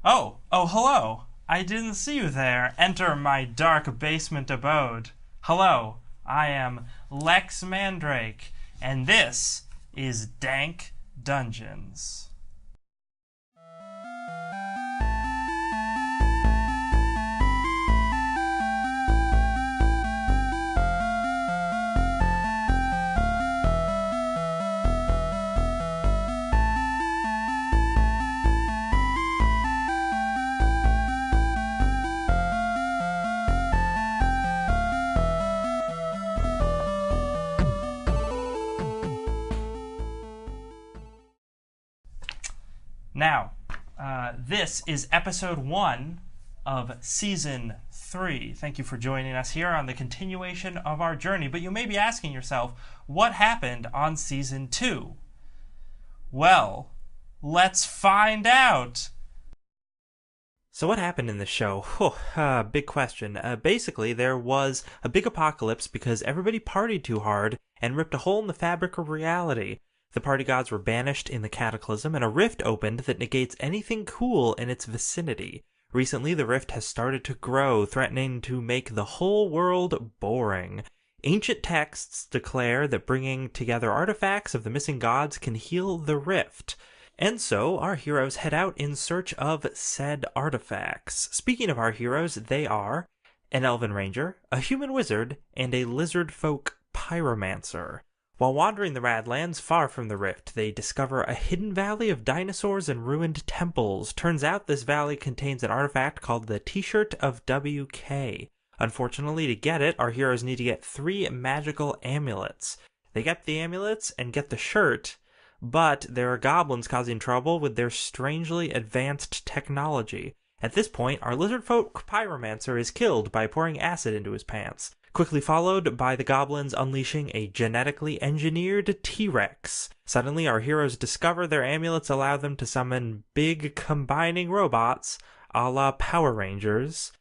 Oh, hello. I didn't see you there. Enter my dark basement abode. Hello, I am Lex Mandrake, and this is Dank Dungeons. Now, this is episode 1 of season 3. Thank you for joining us here on the continuation of our journey. But you may be asking yourself, what happened on season 2? Well, let's find out. So what happened in the show? Big question. Basically, there was a big apocalypse because everybody partied too hard and ripped a hole in the fabric of reality. The party gods were banished in the cataclysm, and a rift opened that negates anything cool in its vicinity. Recently, the rift has started to grow, threatening to make the whole world boring. Ancient texts declare that bringing together artifacts of the missing gods can heal the rift. And so, our heroes head out in search of said artifacts. Speaking of our heroes, they are an Elven ranger, a human wizard, and a lizard folk pyromancer. While wandering the Radlands far from the rift, they discover a hidden valley of dinosaurs and ruined temples. Turns out this valley contains an artifact called the T-shirt of WK. Unfortunately, to get it, our heroes need to get 3 magical amulets. They get the amulets and get the shirt, but there are goblins causing trouble with their strangely advanced technology. At this point, our lizard folk pyromancer is killed by pouring acid into his pants, quickly followed by the goblins unleashing a genetically engineered T-Rex. Suddenly, our heroes discover their amulets allow them to summon big combining robots, a la Power Rangers.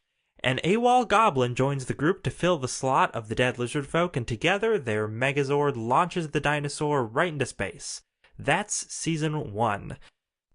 An AWOL goblin joins the group to fill the slot of the dead lizard folk, and together their Megazord launches the dinosaur right into space. That's Season 1.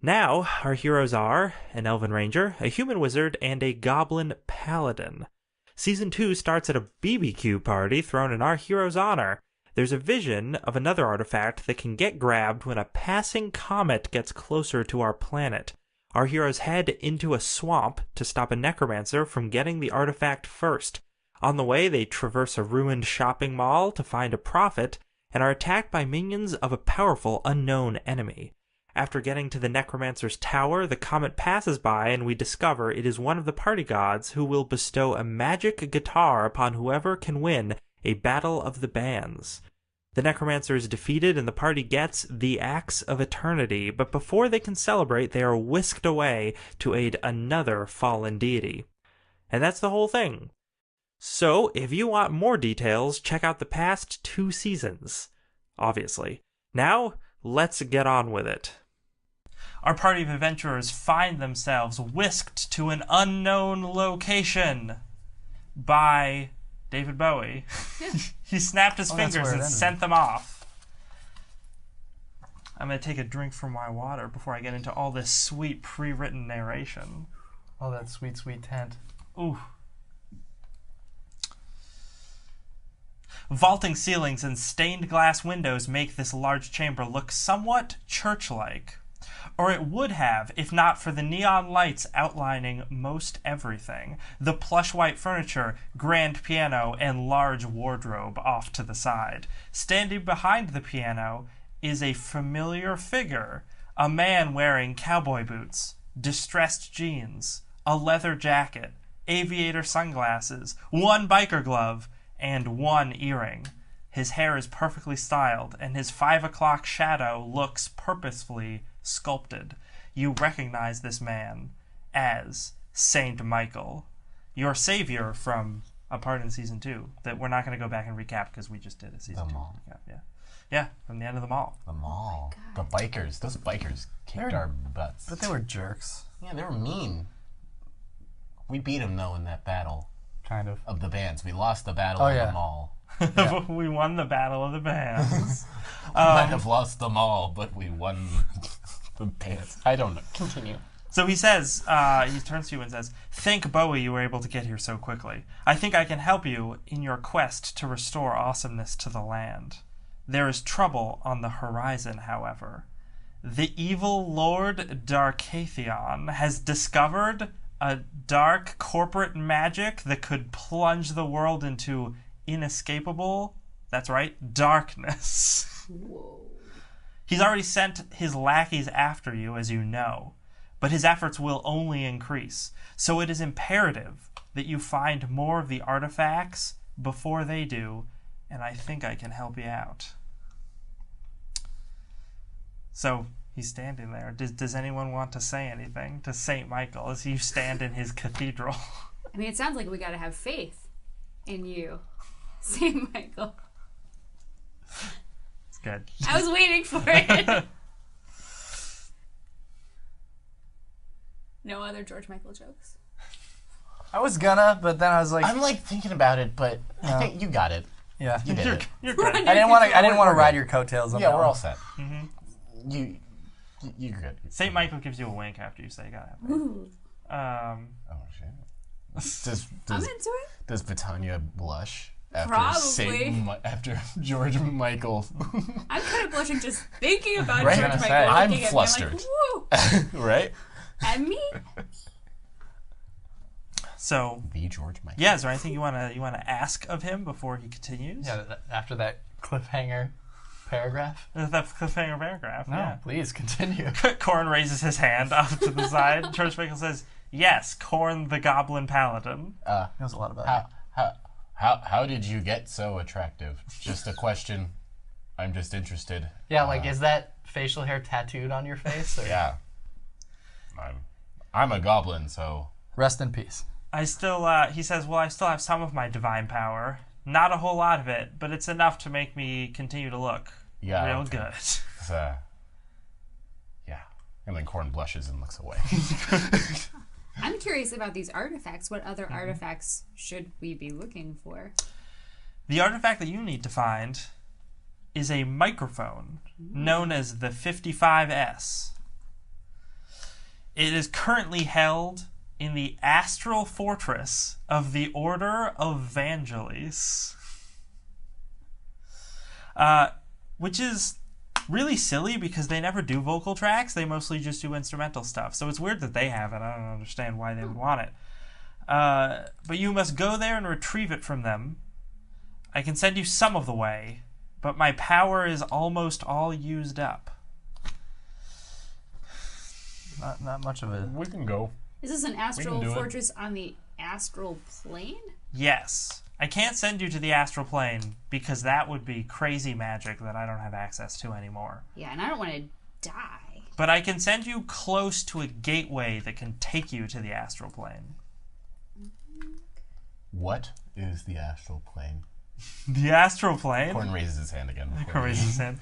Now, our heroes are an Elven Ranger, a Human Wizard, and a Goblin Paladin. Season 2 starts at a BBQ party thrown in our hero's honor. There's a vision of another artifact that can get grabbed when a passing comet gets closer to our planet. Our heroes head into a swamp to stop a necromancer from getting the artifact first. On the way, they traverse a ruined shopping mall to find a prophet, and are attacked by minions of a powerful unknown enemy. After getting to the necromancer's tower, the comet passes by and we discover it is one of the party gods who will bestow a magic guitar upon whoever can win a battle of the bands. The necromancer is defeated and the party gets the Axe of Eternity, but before they can celebrate, they are whisked away to aid another fallen deity. And that's the whole thing. So, if you want more details, check out the past 2 seasons, obviously. Now, let's get on with it. Our party of adventurers find themselves whisked to an unknown location by David Bowie. Yeah. He snapped his fingers and sent them off. I'm going to take a drink from my water before I get into all this sweet pre-written narration. Oh, that sweet, sweet tent. Ooh. Vaulting ceilings and stained glass windows make this large chamber look somewhat church-like. Or it would have, if not for the neon lights outlining most everything, the plush white furniture, grand piano, and large wardrobe off to the side. Standing behind the piano is a familiar figure, a man wearing cowboy boots, distressed jeans, a leather jacket, aviator sunglasses, 1 biker glove, and 1 earring. His hair is perfectly styled, and his 5 o'clock shadow looks purposefully sculpted. You recognize this man as Saint Michael, your savior from a part in Season 2 that we're not going to go back and recap because we just did a Season 2 recap. Yeah, from the end of the mall. The mall. The bikers. Those bikers kicked our butts. But they were jerks. Yeah, they were mean. We beat them, though, in that battle. Kind of. Of the bands. We lost the battle of the mall. Yeah. We won the battle of the bands. We might have lost them all, but we won the bands. I don't know. Continue. So he says, he turns to you and says, "Thank Bowie you were able to get here so quickly. I think I can help you in your quest to restore awesomeness to the land. There is trouble on the horizon, however. The evil Lord Darkathion has discovered a dark corporate magic that could plunge the world into inescapable, that's right, darkness. Whoa. He's already sent his lackeys after you, as you know, but his efforts will only increase. So it is imperative that you find more of the artifacts before they do, and I think I can help you out." So he's standing there. Does anyone want to say anything to St. Michael as you stand in his cathedral? I mean, it sounds like we gotta have faith in you, St. Michael. It's good. I was waiting for it. No other George Michael jokes? I was gonna, but then I was like, I'm like thinking about it, but I think you got it. yeah. You did it. You're good. I didn't want to ride your coattails on Yeah, that we're one. all set. You're good. St. Michael gives you a wink after you say you got it. Ooh, Oh shit. I'm into it. Does Bettania blush after Probably. after George Michael? I'm kind of blushing just thinking about Right. George I'm Michael. gonna say, I'm looking at me, flustered. like, woo, Right? and me? So, The George Michael. yeah, is there anything you wanna ask of him before he continues? Yeah, after that cliffhanger paragraph. That cliffhanger paragraph. No, Yeah. please continue. Quorne raises his hand off to the side. George Michael says, "Yes, Quorne the Goblin Paladin." Knows a lot about it. How did you get so attractive? Just a question. I'm just interested. Yeah, like, is that facial hair tattooed on your face? Or? Yeah. I'm a goblin, so Rest in peace. I still, he says, "Well, I still have some of my divine power. Not a whole lot of it, but it's enough to make me continue to look yeah, real okay. good." It's, yeah. And then Quorne blushes and looks away. I'm curious about these artifacts. What other artifacts should we be looking for? The artifact that you need to find is a microphone known as the 55S. It is currently held in the astral fortress of the Order of Vangelis, which is really silly because they never do vocal tracks. They mostly just do instrumental stuff. So it's weird that they have it. I don't understand why they would want it. But you must go there and retrieve it from them. I can send you some of the way, but my power is almost all used up. Not much of a... We can go. Is this an astral do it. fortress on the astral plane? Yes. I can't send you to the astral plane because that would be crazy magic that I don't have access to anymore. Yeah, and I don't want to die. But I can send you close to a gateway that can take you to the astral plane. What is the astral plane? The astral plane? Quorne raises his hand again. Quorne raises his hand.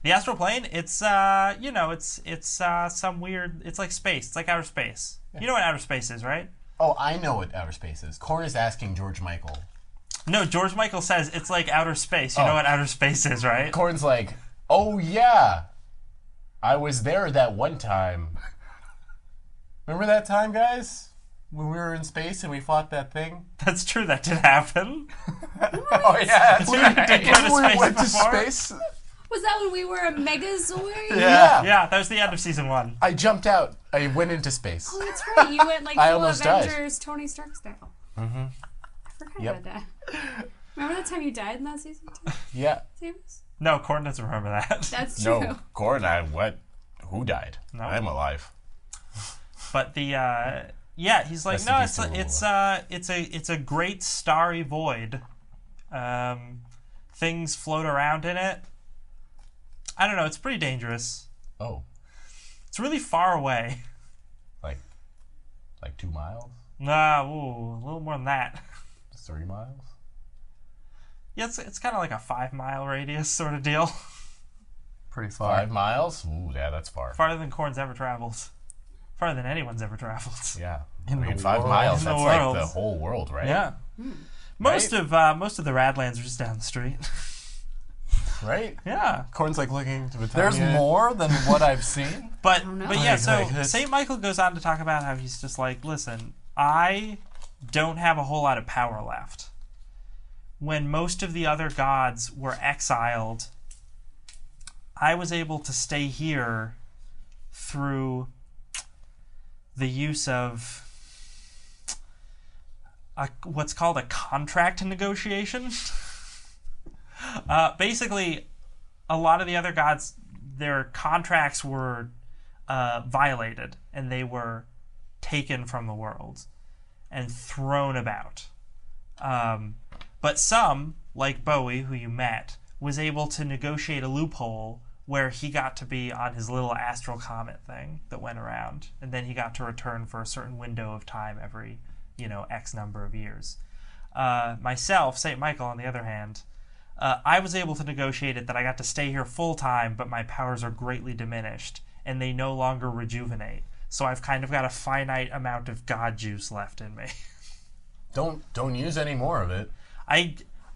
The astral plane, it's some weird, it's like space. It's like outer space. Yeah. You know what outer space is, right? Oh, I know what outer space is. Quorne is asking George Michael. No, George Michael says it's like outer space. You know what outer space is, right? Quorne's like, oh yeah, I was there that one time. Remember that time, guys? When we were in space and we fought that thing? That's true, that did happen. Oh, yeah. That's right. Did go to space went to before? space. Was that when we were a Megazoid? Yeah. Yeah, that was the end of season 1. I jumped out. I went into space. Oh, that's right. You went like I full almost died. Avengers, Tony Stark style. Mm-hmm. I forgot Yep. about that. Remember that time you died in that season 2? Yeah. Samus? No, Quorne doesn't remember that. That's true. No, Quorne, what? Who died? No. I'm alive. But the yeah, he's like, Rest in no, peace to it's a great starry void. Things float around in it. I don't know. It's pretty dangerous. Oh, It's really far away. like 2 miles? Nah, ooh, a little more than that. 3 miles? Yeah, it's kind of like a 5-mile radius sort of deal. Pretty far. 5 miles? Ooh, yeah, that's far. Farther than Quorne's ever traveled. Farther than anyone's ever traveled. Yeah. In the 5 world. miles, In the that's like world. the whole world, right? Yeah. Most of the Radlands are just down the street. right? Yeah. Quorne's like looking to Bettania. There's more than what I've seen. But don't know. yeah, so Like this. St. Michael goes on to talk about how he's just like, listen, I don't have a whole lot of power left. When most of the other gods were exiled, I was able to stay here through the use of what's called a contract negotiation. Basically, a lot of the other gods, their contracts were violated, and they were taken from the world and thrown about. But some, like Bowie, who you met, was able to negotiate a loophole where he got to be on his little astral comet thing that went around, and then he got to return for a certain window of time every, X number of years. Myself, St. Michael, on the other hand, I was able to negotiate it that I got to stay here full time, but my powers are greatly diminished, and they no longer rejuvenate. So I've kind of got a finite amount of god juice left in me. Don't use any more of it.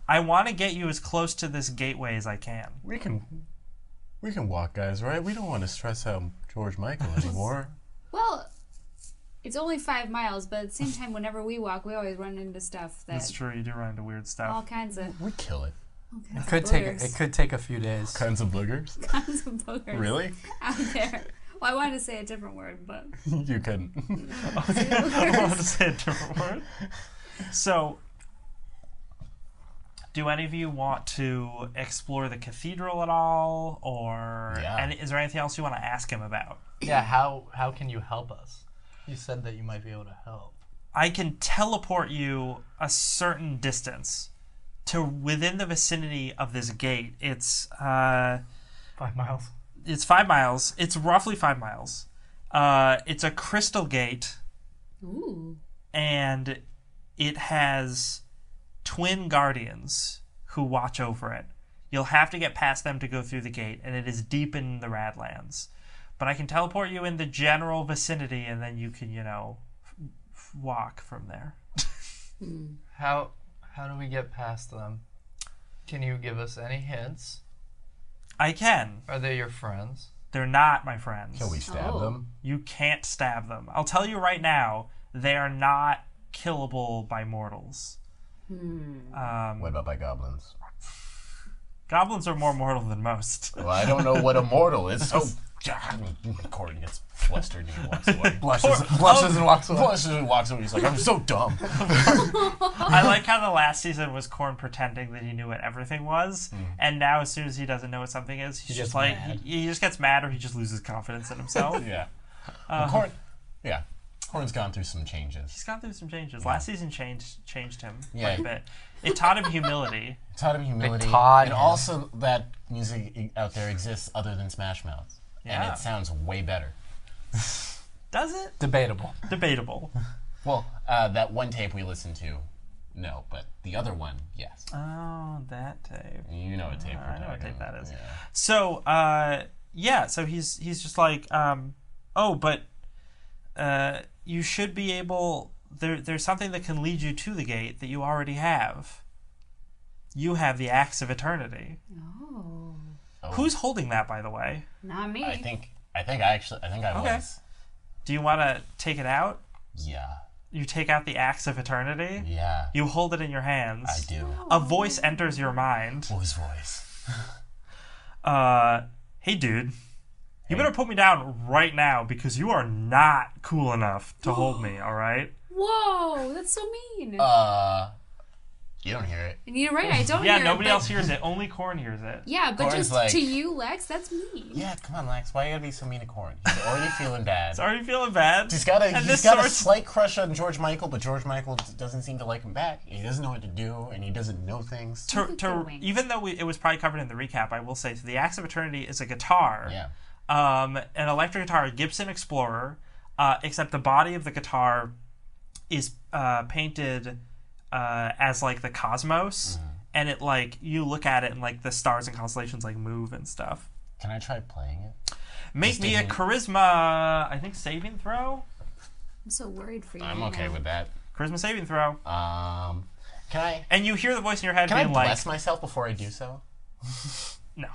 I want to get you as close to this gateway as I can. We can walk, guys, right? We don't want to stress out George Michael anymore. Well, it's only 5 miles, but at the same time, whenever we walk, we always run into stuff That's true. You do run into weird all stuff. kinds of We kill it. It could take a few days. Kinds of boogers. kinds of boogers Really? out there. Well, I wanted to say a different word, but You couldn't. I wanted to say a different word. So, do any of you want to explore the cathedral at all, or is there anything else you want to ask him about? Yeah, how can you help us? You said that you might be able to help. I can teleport you a certain distance to within the vicinity of this gate. It's 5 miles. It's 5 miles. It's roughly 5 miles. It's a crystal gate, ooh, and it has twin guardians who watch over it. You'll have to get past them to go through the gate, and it is deep in the Radlands. But I can teleport you in the general vicinity, and then you can, walk from there. How do we get past them? Can you give us any hints? I can. Are they your friends? They're not my friends. Can we stab them? You can't stab them. I'll tell you right now, they are not killable by mortals. What about by goblins? Goblins are more mortal than most. Well, I don't know what a mortal is, so Quorne gets flustered and he walks away. Blushes and walks away. Blushes and walks away. He's like, I'm so dumb. I like how the last season was Quorne pretending that he knew what everything was, and now as soon as he doesn't know what something is, he's just like, he just gets mad, or he just loses confidence in himself. Yeah. Quorne's gone through some changes. He's gone through some changes. Last season changed him Yeah. quite a bit. It taught him humility. It taught him humility. taught and him. also that music out there exists other than Smash Mouth. Yeah. And it sounds way better. Does it? Debatable. Debatable. Well, that one tape we listened to, no, but the other one, yes. Oh, that tape. You know what tape we're I know what talking tape that about. is. Yeah. So, so he's just like, you should be able. There's something that can lead you to the gate that you already have. You have the Axe of Eternity. oh, Who's holding that, by the way? not me. I think I Okay. was. Do you want to take it out? Yeah. You take out the Axe of Eternity. Yeah. You hold it in your hands. I do. A voice enters your mind. Whose voice? Hey, dude. You better put me down right now because you are not cool enough to hold me, all right? Whoa, that's so mean. You don't hear it. And you're right, I don't Yeah, hear nobody it, but- else hears it. Only Quorne hears it. Yeah, but Quorne's just like- to you, Lex, that's mean. Yeah, come on, Lex. Why you gotta be so mean to Quorne? He's already feeling bad. It's already feeling bad. He's got And a this slight sort's- crush on George Michael, but George Michael doesn't seem to like him back. He doesn't know what to do, and he doesn't know things. Doing. Even though it was probably covered in the recap, I will say, so the Axe of Eternity is a guitar. Yeah. An electric guitar, a Gibson Explorer, except the body of the guitar is painted as like the cosmos, and it like you look at it and like the stars and constellations like move and stuff. Can I try playing it? Make Just me a taking- charisma, I think saving throw. I'm so worried for you. I'm right okay now. with that. Charisma saving throw. Can I And you hear the voice in your head can I being like, bless myself before I do so? No.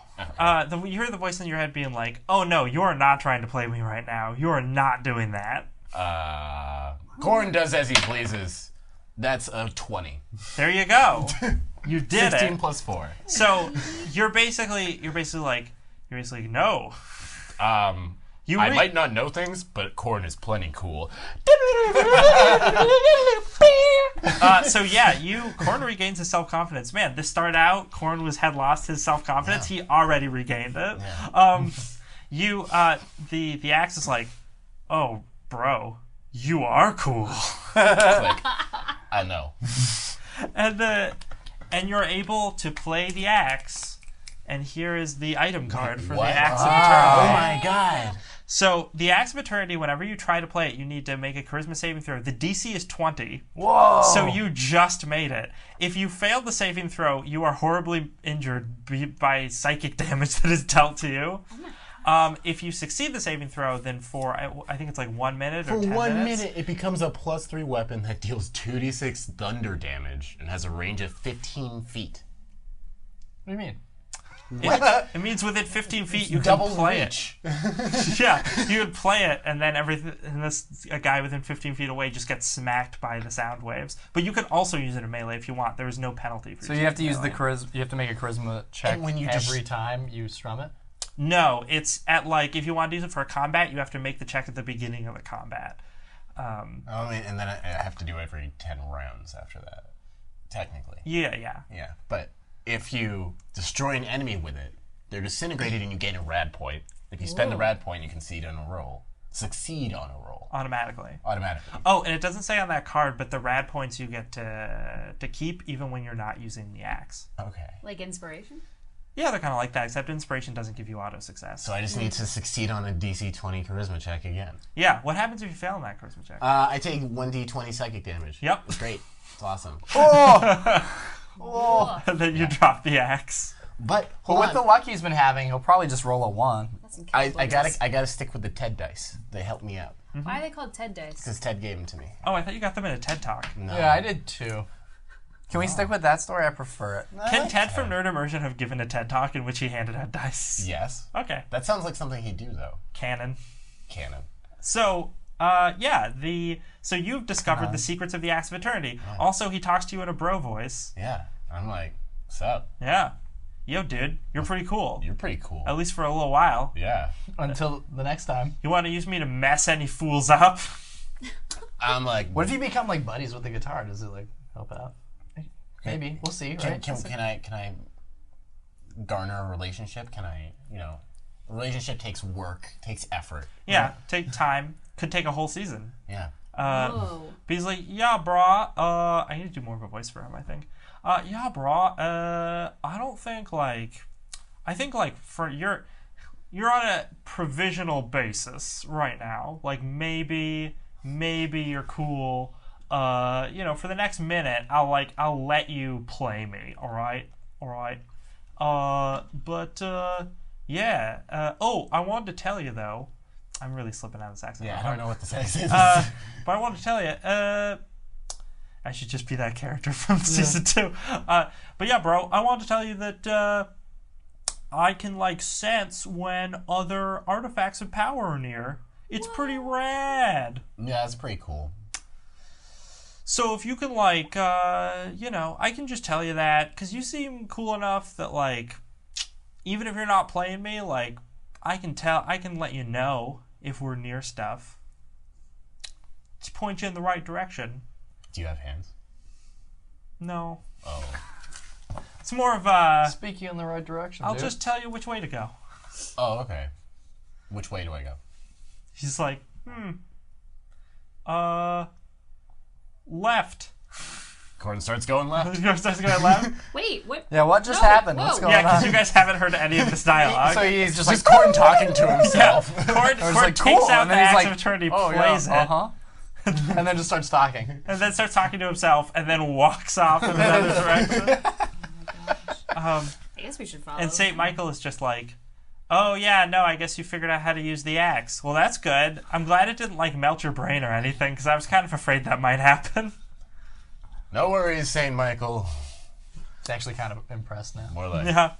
You hear the voice in your head being like, "Oh no, you are not trying to play me right now. You are not doing that." Quorne does as he pleases. That's a 20. There you go. You did 16 it. plus 4. So you're basically no. I might not know things, but Quorne is plenty cool. So yeah, Quorne regains his self-confidence. Man, this started out, Quorne had lost his self-confidence. Yeah. He already regained it. Yeah. The axe is like, "Oh, bro, you are cool." Like, I know. And you're able to play the axe, and here is the item card for What? the Axe of Eternity. Oh my god. So, the Axe of Eternity, whenever you try to play it, you need to make a charisma saving throw. The DC is 20. Whoa. So you just made it. If you fail the saving throw, you are horribly injured by psychic damage that is dealt to you. If you succeed the saving throw, then for, I think it's like 1 minute or 10 minutes. For 1 minute, it becomes a +3 weapon that deals 2d6 thunder damage and has a range of 15 feet. What do you mean? It means within 15 feet you can Double play reach. it. Yeah, you would play it, and then a guy within 15 feet away just gets smacked by the sound waves. But you can also use it in melee if you want. There is no penalty for. So you have to use the charisma. You have to make a charisma check when you every time you strum it. No, it's at if you want to use it for a combat, you have to make the check at the beginning of the combat. And then I have to do every 10 rounds after that, technically. Yeah. Yeah, but if you destroy an enemy with it, they're disintegrated and you gain a rad point. If you spend the rad point, you can succeed on a roll. Automatically. Automatically. Oh, and it doesn't say on that card, but the rad points you get to keep even when you're not using the axe. Okay. Like inspiration? Yeah, they're kind of like that, except inspiration doesn't give you auto success. So I just need to succeed on a DC 20 charisma check again. Yeah, what happens if you fail on that charisma check? I take 1d20 psychic damage. Yep. It's great. It's awesome. And then you drop the axe. But with the luck he's been having, he'll probably just roll a 1. That's I gotta stick with the Ted dice. They help me out. Why are they called Ted dice? Because Ted gave them to me. Oh, I thought you got them in a TED Talk. No. Yeah, I did too. Can we stick with that story? I prefer it. Can Ted from Nerd Immersion have given a TED Talk in which he handed out dice? Yes. Okay. That sounds like something he'd do, though. Canon. So, so you've discovered the secrets of the Axe of Eternity. Yeah. Also, he talks to you in a bro voice. Yeah. I'm like, what's up? Yeah. Yo, dude, you're pretty cool. You're pretty cool. At least for a little while. Yeah. Until the next time. You want to use me to mess any fools up? I'm like... What if you become like buddies with the guitar? Does it like help out? Maybe. We'll see, right? Can I garner a relationship? Can I, a relationship takes work, takes effort. Yeah, take time. Could take a whole season. Yeah. Whoa. But he's like, yeah, brah, I need to do more of a voice for him, I think. Yeah, brah, I don't think, I think, for you're on a provisional basis right now. Like, maybe you're cool. For the next minute, I'll let you play me, all right? Yeah. I wanted to tell you, though. I'm really slipping out of this accent. Yeah, I don't know what this accent is. But I wanted to tell you, I should just be that character from season 2. But yeah, bro, I wanted to tell you that I can, sense when other artifacts of power are near. It's pretty rad. Yeah, it's pretty cool. So if you can, I can just tell you that, because you seem cool enough that, even if you're not playing me, I can let you know if we're near stuff. To point you in the right direction. Do you have hands? No. Oh. It's more of a... Speak you in the right direction, I'll dude. just tell you which way to go. Oh, okay. Which way do I go? He's like, left. Quorne starts going left. Starts going left? Wait, what? Yeah, what just No, happened? whoa. What's going Yeah, because on? you guys haven't heard any of this dialogue. So he's just Just like, Quorne talking to himself. Quorne like, takes cool, out and the then he's Axe like, of Eternity, oh, plays yeah, it, and then just starts talking. and then starts talking to himself, and then walks off in another direction. I guess we should follow. And St. Michael is just like, oh yeah, no, I guess you figured out how to use the axe. Well, that's good. I'm glad it didn't melt your brain or anything, because I was kind of afraid that might happen. No worries, St. Michael. He's actually kind of impressed now. More like. Yeah.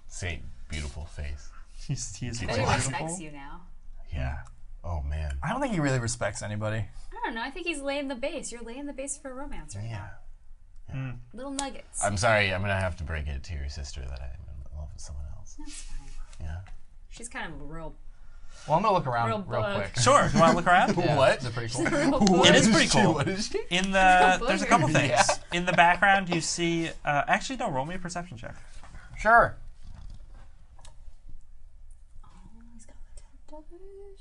Saint, beautiful face. He is He quite respects beautiful. you now. Yeah. Oh man. I don't think he really respects anybody. I don't know. I think he's laying the base. You're laying the base for romance right Yeah. now. Little nuggets. I'm sorry. I'm gonna have to break it to your sister that I'm in love with someone else. That's fine. Yeah. She's kind of a real. Well, I'm gonna look around Real real bug. quick. Sure. You want to look around? Yeah, What? Is it pretty cool? It is pretty cool. What is she? In the there's a couple booger. things. Yeah. In the background, you see. Actually, no. Roll me a perception check. Sure. Oh, he's got the tentacles.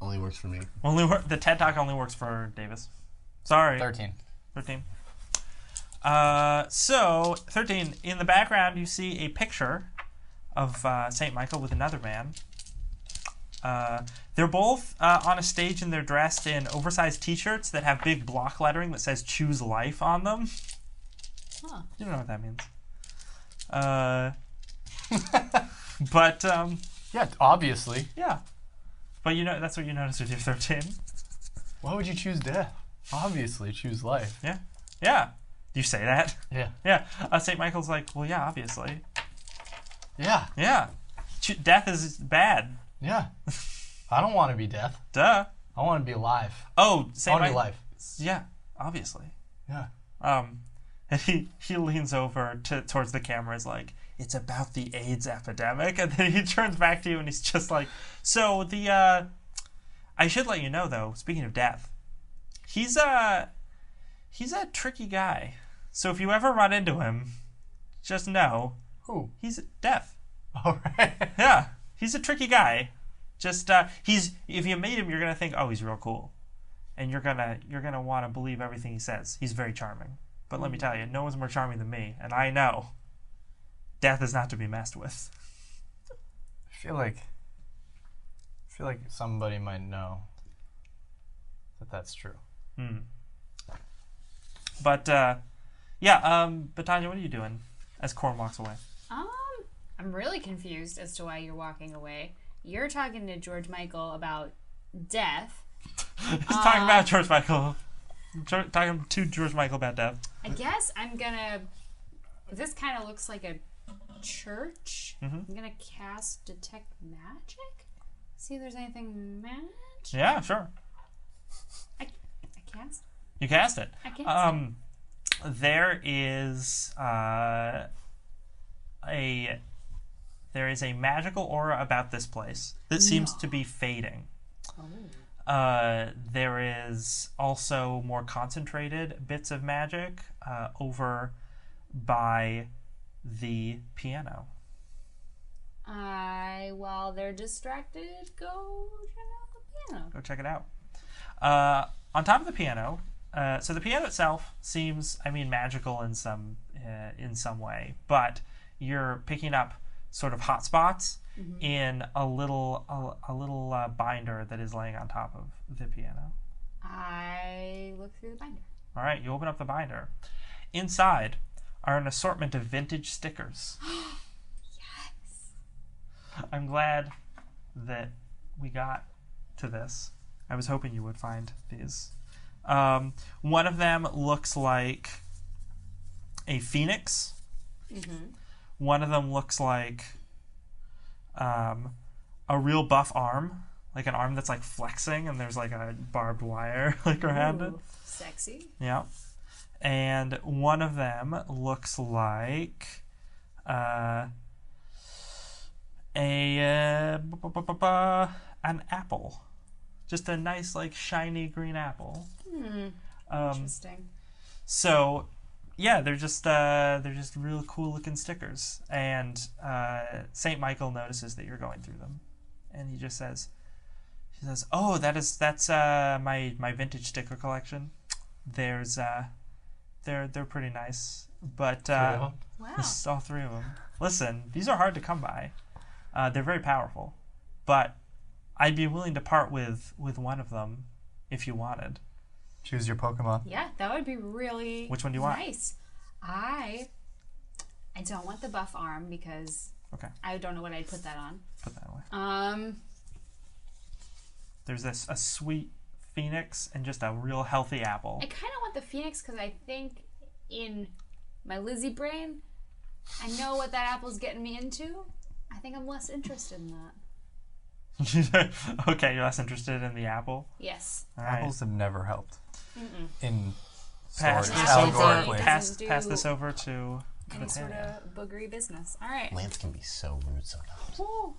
Only works for me. The TED Talk only works for Davis. Sorry. 13. 13. So 13. In the background, you see a picture of Saint Michael with another man. They're both on a stage and they're dressed in oversized T-shirts that have big block lettering that says "Choose Life" on them. Huh. You don't know what that means. But Yeah, obviously. yeah. But you know that's what you notice with your 13. Why would you choose death? Obviously, choose life. Yeah. Yeah. Do you say that? Yeah. Yeah. Saint Michael's like, well, yeah, obviously. Yeah. Yeah. Death is bad. Yeah. I don't want to be death. Duh. I want to be alive. Oh, I Saint want to be Michael. alive. Yeah, obviously. Yeah. And he leans over towards the camera, is like, it's about the AIDS epidemic, and then he turns back to you and he's just like, so I should let you know though, speaking of death, he's a tricky guy. So if you ever run into him, just know Who? he's death. All right. Yeah, he's a tricky guy. Just if you meet him, you're gonna think, oh, he's real cool, and you're gonna want to believe everything he says. He's very charming. But let me tell you, no one's more charming than me, and I know death is not to be messed with. I feel like somebody might know that that's true. But Bettania, what are you doing as Quorne walks away? I'm really confused as to why you're walking away. You're talking to George Michael about death. He's talking about George Michael. Talking to George Michael about death. I guess I'm gonna. This kind of looks like a church. I'm gonna cast Detect Magic. See if there's anything magic. Yeah, sure. I cast. You cast it. I cast. There is a magical aura about this place that seems to be fading. There is also more concentrated bits of magic over by the piano. While they're distracted, go check out the piano. Go check it out. On top of the piano, so the piano itself seems, magical in some way, but you're picking up sort of hot spots in a little binder that is laying on top of the piano. I look through the binder. All right, you open up the binder. Inside are an assortment of vintage stickers. Yes. I'm glad that we got to this. I was hoping you would find these. One of them looks like a phoenix. One of them looks like a real buff arm, like an arm that's like flexing and there's like a barbed wire like around it. Ooh, sexy. Yeah. And one of them looks like an apple. Just a nice, like, shiny green apple. Interesting. So, yeah, they're just real cool looking stickers. And Saint Michael notices that you're going through them, and he says, "Oh, that's my vintage sticker collection. They're pretty nice, but Wow. this is all three of them. Listen, these are hard to come by. They're very powerful, but I'd be willing to part with one of them if you wanted." Choose your Pokemon. Yeah, that would be really Which one do you want? nice. I don't want the buff arm because Okay, I don't know what I'd put that on. put that away. There's a sweet phoenix and just a real healthy apple. I kind of want the phoenix because I think in my Lizzy brain, I know what that apple's getting me into. I think I'm less interested in that. Okay, you're less interested in the apple. Yes. All right. Apples have never helped. in Pass storage. this Apple over. allegorically. Pass Doesn't pass do this over to Any sort Bettania. of boogery business. All right. Lance can be so rude sometimes. Ooh.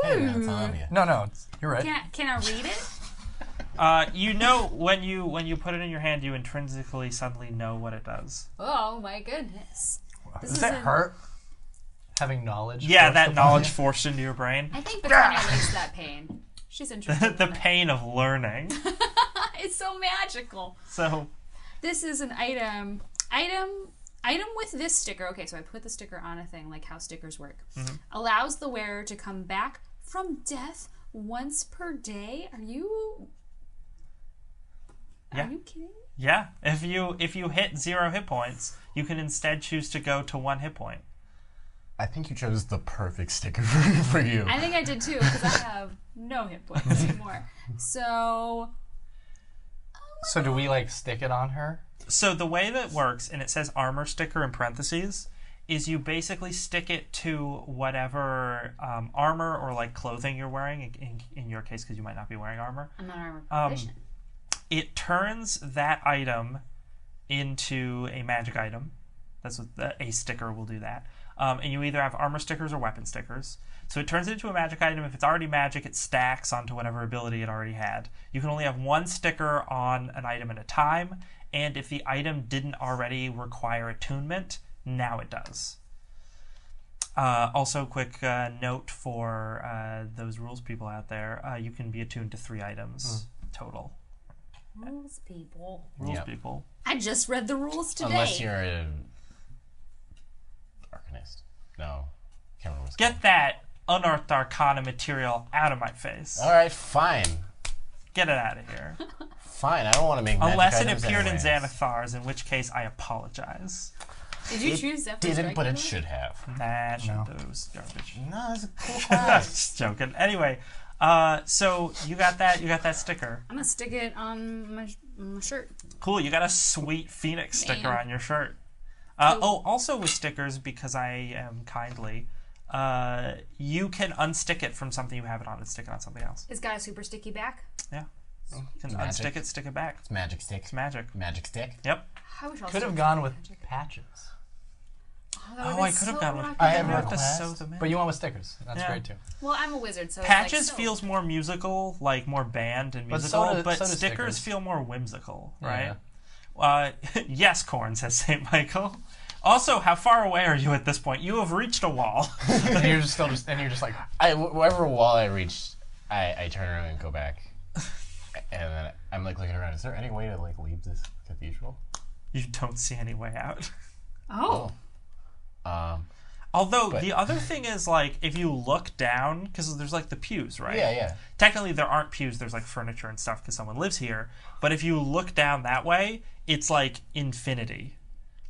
Hey, Lance, I love you. No, you're right. Can I read it? You know when you put it in your hand, you intrinsically suddenly know what it does. Oh my goodness. This Does is that an- hurt? Having knowledge. Yeah, forced that upon knowledge you. forced into your brain. I think Bettania likes that pain. She's interested. The in it. pain of learning. It's so magical. So This is an item with this sticker. Okay, so I put the sticker on a thing, like how stickers work. Allows the wearer to come back from death once per day. Are you kidding? yeah, if you hit 0 hit points, you can instead choose to go to 1 hit point. I think you chose the perfect sticker for you. I think I did too, because I have no hit points anymore. So So do we like stick it on her? So the way that works, and it says armor sticker in parentheses, is you basically stick it to whatever armor or like clothing you're wearing. In your case, because you might not be wearing armor. I'm not armor proficient. It turns that item into a magic item. That's what a sticker will do that. And you either have armor stickers or weapon stickers. So it turns it into a magic item. If it's already magic, it stacks onto whatever ability it already had. You can only have 1 sticker on an item at a time. And if the item didn't already require attunement, now it does. Also, quick note for those rules people out there, you can be attuned to 3 items total. Rules people. Rules Yep. people. I just read the rules today. Unless you're an Arcanist. No. Can't remember what's Get that unearthed arcana material out of my face. called. Alright, fine. Get it out of here. Fine, I don't want to make magic Unless it items appeared in anyways. Xanathar's, in which case I apologize. Did you It choose Zephyr didn't, Strike but it Killer? should have. Nah, No. that was garbage. No, it's a cool I'm class. just joking. Anyway, so you got that sticker. I'm gonna stick it on my shirt. Cool, you got a sweet Phoenix sticker Man. on your shirt. Cool. Oh, also with stickers, because I am kindly, you can unstick it from something you have it on and stick it on something else. It's got a super sticky back. Yeah. You can Magic. unstick it, stick it back. It's magic stick. It's magic. Magic stick. Yep. I wish I Could have gone with patches. Oh, I could have gone with. I have You a have to request, sew them in. but you went with stickers. That's Yeah. great too. Well, I'm a wizard, so Patches it's like, feels more musical, like more band and But so musical, do- but so do stickers stickers. feel more whimsical, Yeah. right? Yes, Quorne, says St. Michael. Also, how far away are you at this point? You have reached a wall. And you're just like, Whatever wall I reach, I turn around and go back. And then I'm like looking around. Is there any way to like leave this cathedral? You don't see any way out. oh, Although, But- the other thing is, like, if you look down, because there's, like, the pews, right? Yeah. Technically, there aren't pews. There's, like, furniture and stuff because someone lives here. But if you look down that way, it's, like, infinity.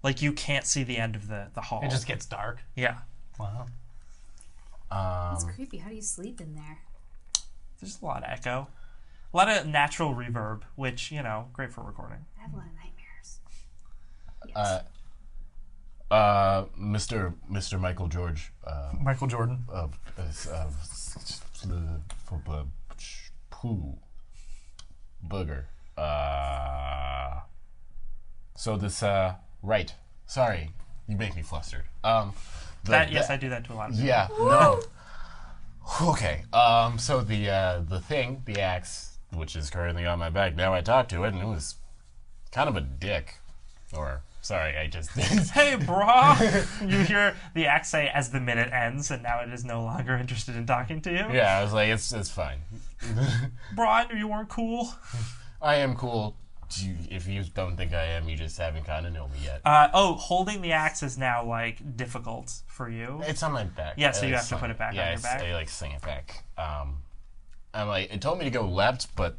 Like, you can't see the end of the hall. it just gets dark. Yeah. Wow. that's creepy. How do you sleep in there? There's a lot of echo. A lot of natural reverb, which, you know, great for recording. I have a lot of nightmares. Mr. Michael George, Michael Jordan. poo, booger. So this, right. Sorry, you make me flustered. Yes, I do that to a lot of people. Yeah, no. Okay, so the thing, the axe, which is currently on my back, now I talked to it, and it was kind of a dick. Or, sorry, I just did. Hey, brah! You hear the axe say as the minute ends, and now it is no longer interested in talking to you. Yeah, I was like, it's fine. Brah, I knew you weren't cool. I am cool. If you don't think I am, you just haven't kind of know me yet. Holding the axe is now, like, difficult for you. It's on my back. Yeah, so I, you like, have to put it back on your back. I like sling it back. I'm like, it told me to go left, but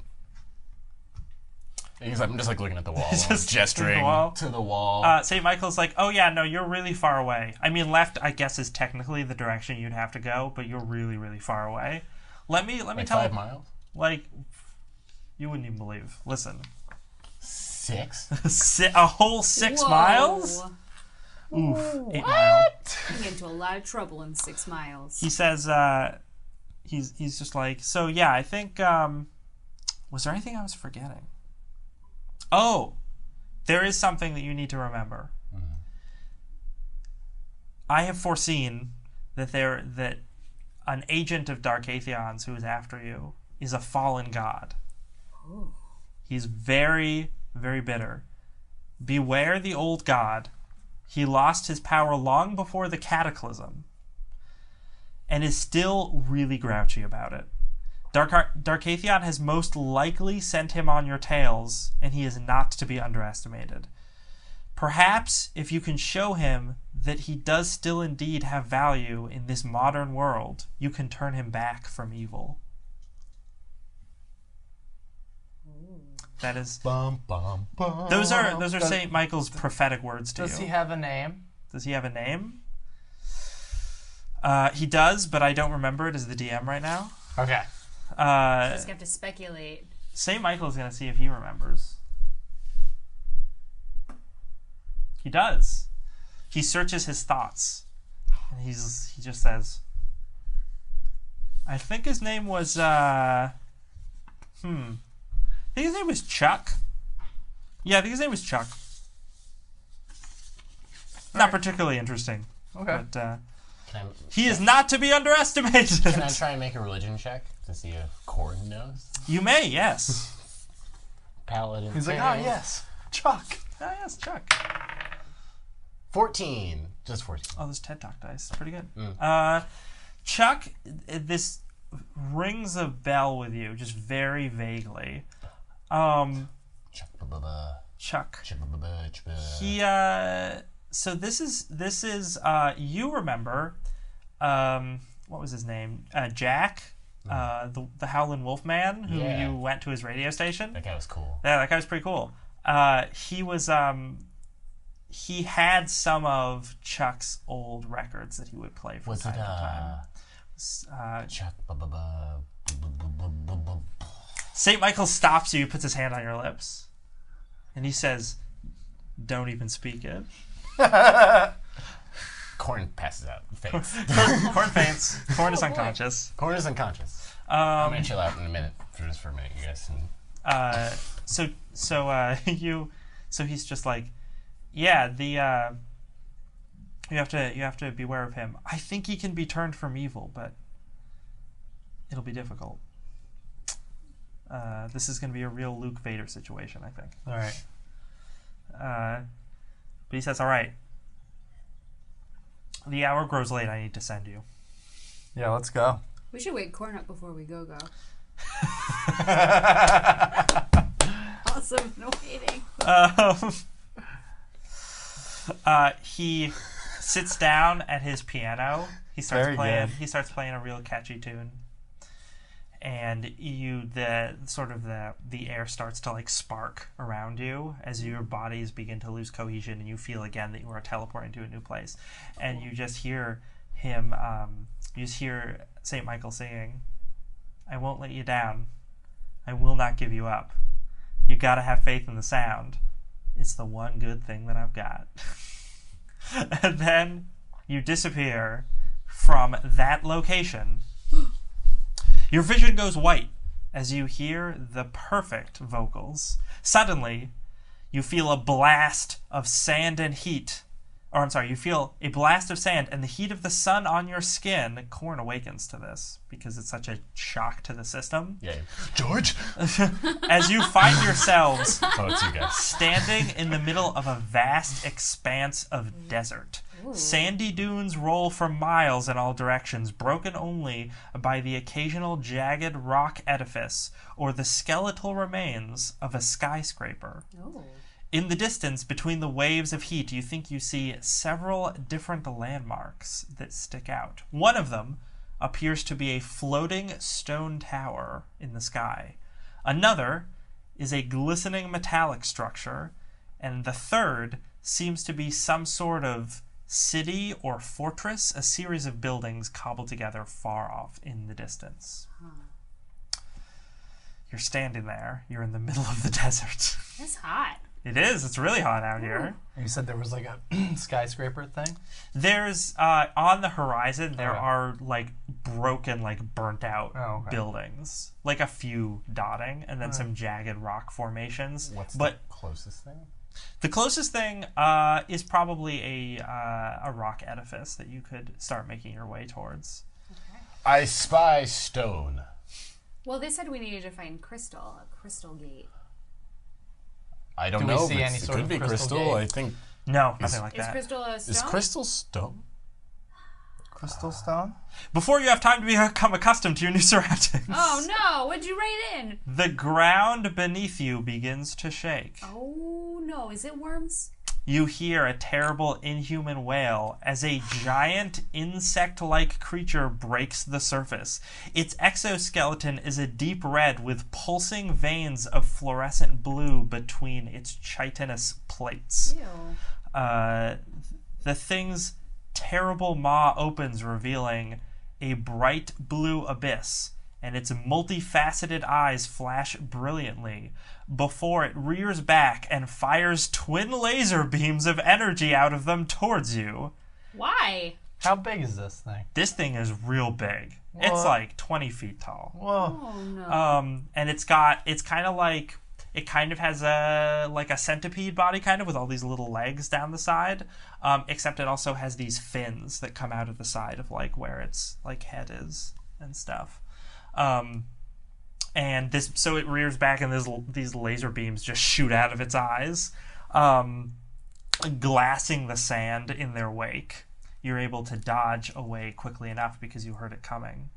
because I'm just like looking at the wall, Just I'm gesturing the wall. to the wall. St. Michael's like, oh yeah, no, you're really far away. I mean, left, I guess, is technically the direction you'd have to go, but you're really, really far away. Let me like tell 5 miles, like, you wouldn't even believe. Listen, 6. a whole 6 Whoa. miles. Oof, 8 mile. You get into a lot of trouble in 6 miles. He says, he's just like, so yeah, I think, was there anything I was forgetting? Oh, there is something that you need to remember. Mm-hmm. I have foreseen that an agent of Dark Atheons who is after you is a fallen god. Ooh. He's very, very bitter. Beware the old god. He lost his power long before the cataclysm and is still really grouchy about it. Darkatheon has most likely sent him on your tails, and he is not to be underestimated. Perhaps if you can show him that he does still indeed have value in this modern world, you can turn him back from evil. That is. Bum, bum, bum, those are St. Michael's prophetic words to you. Does he have a name? Does he have a name? He does, but I don't remember it as the DM right now. Okay. Just have to speculate. St. Michael is going to see if he remembers. He does. He searches his thoughts, and he just says, "I think his name was I think his name was Chuck. Yeah, I think his name was Chuck. Not particularly interesting. Okay. But he is not to be underestimated." Can I try and make a religion check to see if Quorne knows? You may, yes. Paladin. He's like, yes, Chuck. Ah, yes, Chuck. 14. Just 14. Oh, this TED Talk dice. Pretty good. Mm. Chuck, this rings a bell with you, just very vaguely. Chuck. He, so this is, you remember, what was his name? Jack, the Howlin' Wolfman, who you went to his radio station. That guy was cool. Yeah, that guy was pretty cool. He was, he had some of Chuck's old records that he would play from time to time. Chuck. St. Michael stops you, puts his hand on your lips, and he says, "Don't even speak it." Quorne passes out. Faints. Quorne faints. Quorne is unconscious. Quorne is unconscious. I'm gonna chill out in a minute, just for a minute, you guys. So he's just like, yeah, you have to beware of him. I think he can be turned from evil, but it'll be difficult. This is going to be a real Luke Vader situation, I think. All right. But he says, all right, the hour grows late. I need to send you. Yeah, let's go. We should wake Quorne up before we go. Also been waiting. He sits down at his piano. He starts Very playing. good. He starts playing a real catchy tune, and the air starts to like spark around you as your bodies begin to lose cohesion, and you feel again that you are teleporting to a new place, and you just hear him. You just hear St. Michael singing, "I won't let you down. I will not give you up. You gotta have faith in the sound. It's the one good thing that I've got." And then you disappear from that location. Your vision goes white as you hear the perfect vocals. Suddenly, you feel a blast of sand and heat. You feel a blast of sand and the heat of the sun on your skin. Quorne awakens to this because it's such a shock to the system. Yeah. George? As you find yourselves Oh, it's you guys. standing in the middle of a vast expanse of desert. Ooh. Sandy dunes roll for miles in all directions, broken only by the occasional jagged rock edifice or the skeletal remains of a skyscraper. Oh. In the distance, between the waves of heat, you think you see several different landmarks that stick out. One of them appears to be a floating stone tower in the sky. Another is a glistening metallic structure, and the third seems to be some sort of city or fortress, a series of buildings cobbled together far off in the distance. You're standing there. You're in the middle of the desert. It's hot. It is. It's really hot out here. You said there was like a skyscraper thing? There's on the horizon there are like broken, like burnt out buildings, like a few dotting, and then some jagged rock formations. What's the closest thing? The closest thing is probably a rock edifice that you could start making your way towards. I spy stone. Well, they said we needed to find a crystal gate. I don't Do we know. see But any it sort could of be crystal crystal. gate? I think. No, nothing like Is that. crystal a stone? Is crystal stone? Crystal stone? Before you have time to become accustomed to your new surroundings. Oh no! What'd you write in? The ground beneath you begins to shake. Oh no! Is it worms? You hear a terrible inhuman wail as a giant insect-like creature breaks the surface. Its exoskeleton is a deep red with pulsing veins of fluorescent blue between its chitinous plates. Ew. The thing's terrible maw opens, revealing a bright blue abyss, and its multifaceted eyes flash brilliantly before it rears back and fires twin laser beams of energy out of them towards you. Why? How big is this thing? This thing is real big. It's What? like 20 feet tall. Whoa. Oh no. And it kind of has a centipede body, kind of, with all these little legs down the side. Except it also has these fins that come out of the side of like where its like head is and stuff. So it rears back, and these laser beams just shoot out of its eyes, glassing the sand in their wake. You're able to dodge away quickly enough because you heard it coming.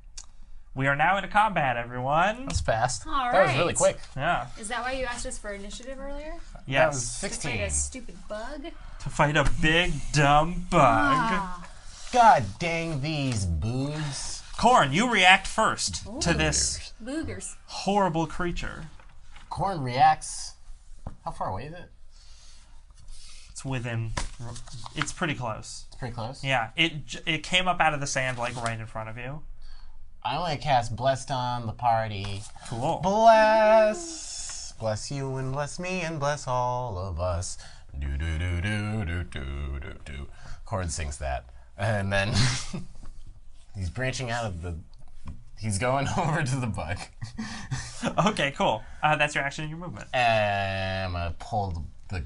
We are now into combat, everyone. That's fast. All right. That was really quick. Yeah. Is that why you asked us for initiative earlier? Yes. was To fight 16. a stupid bug? To fight a big, dumb bug. Ah. God dang these boogs. Quorne, you react first to this Boogers. horrible creature. Quorne reacts. How far away is it? It's pretty close. It's pretty close. Yeah, it came up out of the sand like right in front of you. I want to cast Blessed on the party. Cool. Bless. Bless you and bless me and bless all of us. Do do do do do do do do. Quorne sings that. And then he's branching out of the... He's going over to the bug. Okay, cool. That's your action and your movement. And I'm going to pull the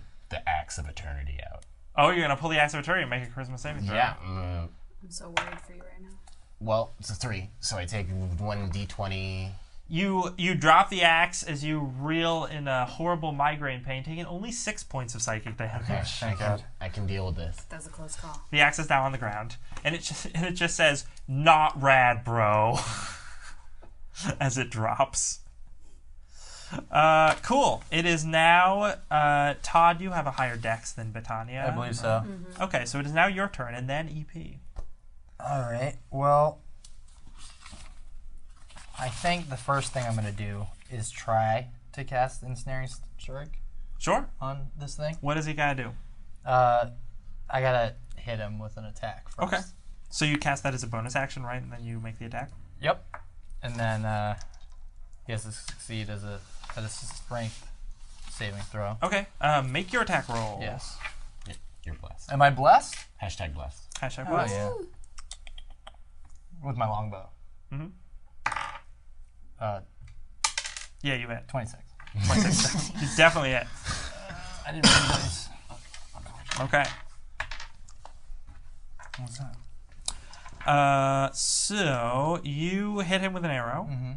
Axe of Eternity out. Oh, you're going to pull the Axe of Eternity and make a charisma saving throw. Yeah. I'm so worried for you right now. Well, it's a 3, so I take 1d20. You drop the axe as you reel in a horrible migraine pain, taking only 6 points of psychic damage. Thank God. I can deal with this. That was a close call. The axe is now on the ground, and it just says, "Not rad, bro," as it drops. Cool. It is now Todd. You have a higher dex than Bettania. I believe so. Okay, so it is now your turn, and then EP. All right. Well, I think the first thing I'm going to do is try to cast Ensnaring Strike Sure. on this thing. What does he gotta do? I got to hit him with an attack first. Okay. So you cast that as a bonus action, right? And then you make the attack? Yep. And then he has to succeed at a strength saving throw. Okay. Make your attack roll. Yes. You're blessed. Am I blessed? Hashtag blessed. Hashtag Oh, blessed. yeah. With my longbow. Mhm. Yeah, you hit. 26. 26. You definitely hit. I didn't realize. Okay. What's that? So you hit him with an arrow, Mm-hmm.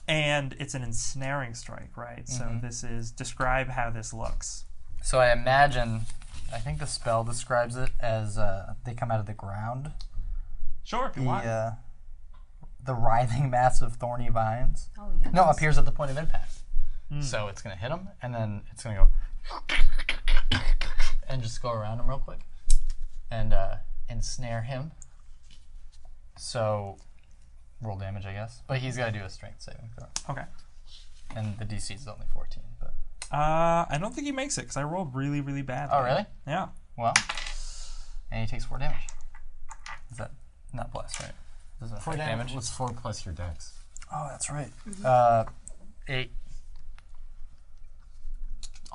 and it's an ensnaring strike, right? So this is, describe how this looks. So I imagine, I think the spell describes it as they come out of the ground. Sure, if you want. The writhing mass of thorny vines. Oh, yeah. No, appears at the point of impact. So it's going to hit him, and then it's going to go and just go around him real quick and ensnare him. So roll damage, I guess. But he's got to do a strength saving throw. Okay. And the DC is only 14. But I don't think he makes it, because I rolled really, really bad. Oh, really? Yeah. Well, and he takes 4 damage. Is that not blessed, right? Doesn't 4 affect damage. What's 4 plus your dex? Oh, that's right. 8.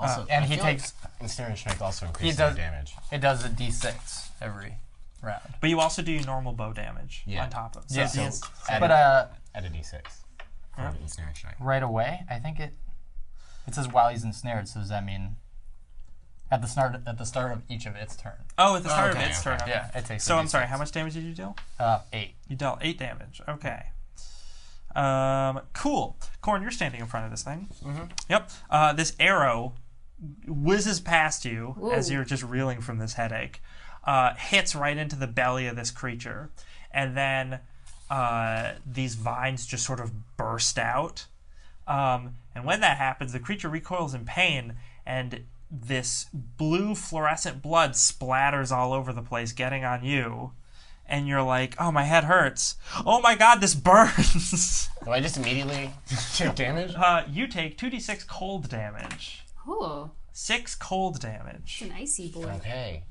Also, and I he feel like takes. Ensnaring Strike also increases does- your damage. It does a d6 every round. But you also do normal bow damage Yeah. on top of it. Yeah, So So the- add, But add a d6 for the Ensnaring Strike. right away, I think it says while he's ensnared. So does that mean at the start of each of its turn? oh, at the start Okay, of its okay. turn. Okay. Yeah, it takes. So a I'm sorry, D6. how much damage did you deal? 8. You dealt 8 damage. Okay. Cool. Quorne, you're standing in front of this thing. Mm-hmm. Yep. This arrow whizzes past you as Whoa. you're just reeling from this headache. Hits right into the belly of this creature. And then these vines just sort of burst out. And when that happens, the creature recoils in pain, and this blue fluorescent blood splatters all over the place, getting on you. And you're like, oh, my head hurts. Oh my god, this burns. Do I just immediately take damage? You take 2d6 cold damage. Oh, 6 cold damage. it's an icy boy. Okay.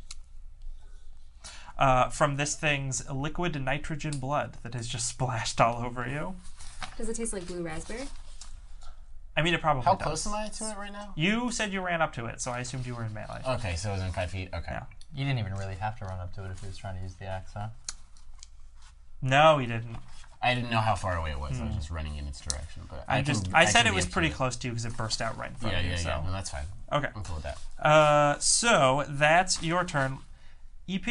From this thing's liquid nitrogen blood that has just splashed all over you. Does it taste like blue raspberry? I mean, it probably How does. close am I to it right now? You said you ran up to it, so I assumed you were in melee. Okay, so it was in 5 feet. Okay. Yeah. You didn't even really have to run up to it if he was trying to use the axe, huh? No, he didn't. I didn't know how far away it was. I was just running in its direction. But I can said it be was up to pretty it. close to you because it burst out right in front Yeah, of you. yeah, so. yeah. No, that's fine. Okay. I'm cool with that. So that's your turn. EP.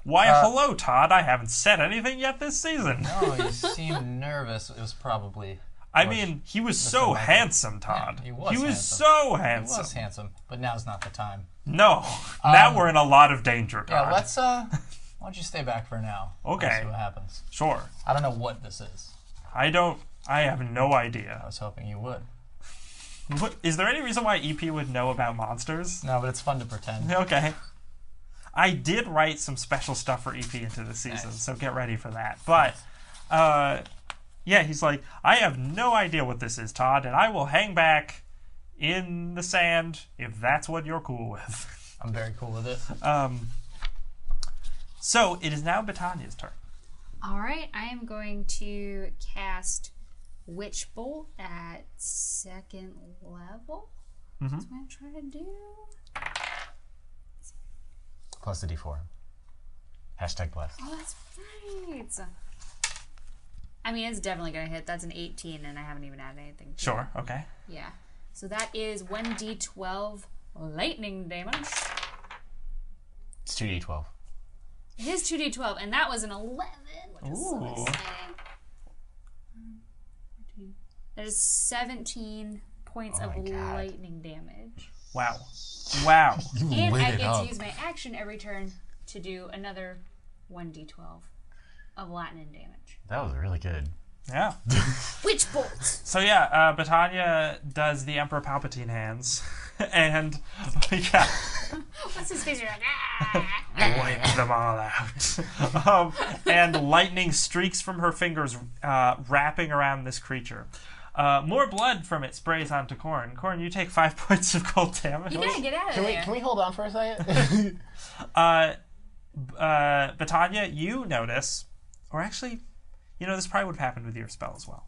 Why, hello, Todd. I haven't said anything yet this season. No, he seemed nervous. It was probably. I mean, he was so Michael. handsome, Todd. Yeah, he was handsome. so He handsome. was handsome, but now's not the time. No, now we're in a lot of danger, Todd. Yeah, let's. Why don't you stay back for now? Okay. We'll see what happens. Sure. I don't know what this is. I have no idea. I was hoping you would. What, is there any reason why EP would know about monsters? No, but it's fun to pretend. Okay. I did write some special stuff for EP into this season, Nice. so get ready for that. But, yeah, he's like, I have no idea what this is, Todd, and I will hang back in the sand if that's what you're cool with. I'm very cool with it. So, it is now Bettania's turn. All right, I am going to cast Witch Bolt at 2nd level. That's what I'm trying to do. Plus the D4. Hashtag blessed. Oh, that's right. I mean, it's definitely going to hit. That's an 18, and I haven't even added anything to Sure, okay. it. Yeah. So that is 1d12 lightning damage. It's 2D12. It is 2d12, and that was an 11, which is so Ooh. exciting. That is 17 points Oh of my God. lightning damage. Wow. Wow. You And lit I it get up. to use my action every turn to do another 1d12 of lightning damage. That was really good. Yeah. Witch Bolt! So yeah, Bettania does the Emperor Palpatine hands, and yeah, What's his face? You're like, ah! wipe them all out. And lightning streaks from her fingers, wrapping around this creature. More blood from it sprays onto Quorne. Quorne, you take 5 points of cold damage. You gotta get out of there. Can we hold on for a second? Bettania, you notice, or actually, this probably would have happened with your spell as well.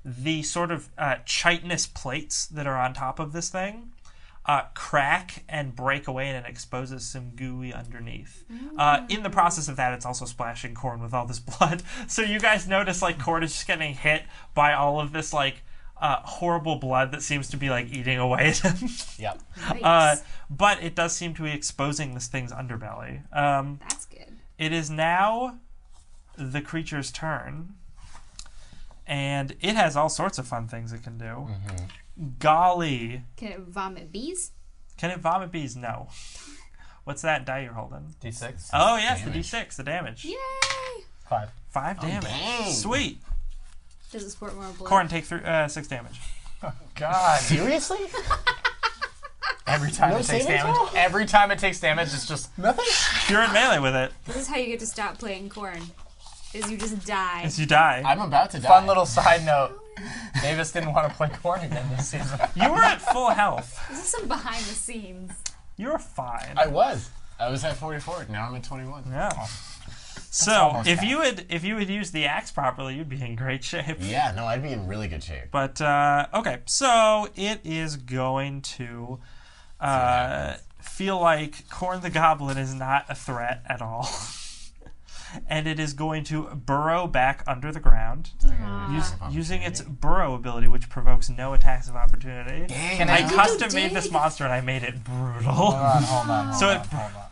The sort of chitinous plates that are on top of this thing crack and break away, and it exposes some gooey underneath. In the process of that, it's also splashing Quorne with all this blood. So you guys notice, like, Quorne is just getting hit by all of this, like, horrible blood that seems to be, like, eating away at him. Yep. Nice. But it does seem to be exposing this thing's underbelly. That's good. It is now the creature's turn, and it has all sorts of fun things it can do. Golly. Can it vomit bees? Can it vomit bees? No. What's that die you're holding? D6. Oh, yes, Damage. the d6, the damage. Yay! 5. 5 damage. dang. Sweet. Does it squirt more blood? Quorne, take 6 damage. God. Seriously? Every time No it takes saving damage. throw? Every time it takes damage, it's just Nothing? You're in melee with it This is how you get to stop playing Quorne. Is you just die. as you die. I'm about to die. fun little side note. Davis didn't want to play Quorne again this season. You were at full health. This is some behind the scenes. You were fine. I was at 44. Now I'm at 21. Yeah. So almost if half. you would use the axe properly, you'd be in great shape. Yeah, no, I'd be in really good shape. But okay, so it is going to feel like Quorne the Goblin is not a threat at all. And it is going to burrow back under the ground, using its burrow ability, which provokes no attacks of opportunity. Dang. I custom made this monster and I made it brutal. Hold on. So hold on.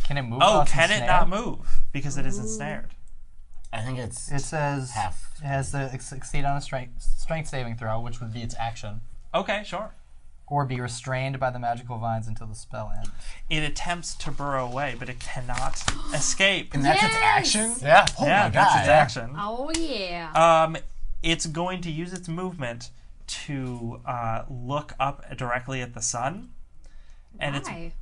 Can it move? Oh, while it's can it ensnared? not move because it is ensnared? I think it's It says half. it has to succeed on a strength saving throw, which would be its action, Okay, sure. or be restrained by the magical vines until the spell ends. It attempts to burrow away, but it cannot escape. And that's its Yes! action? Yeah. Oh Yeah, my that's god. its action. Oh yeah. It's going to use its movement to look up directly at the sun, and it's Why?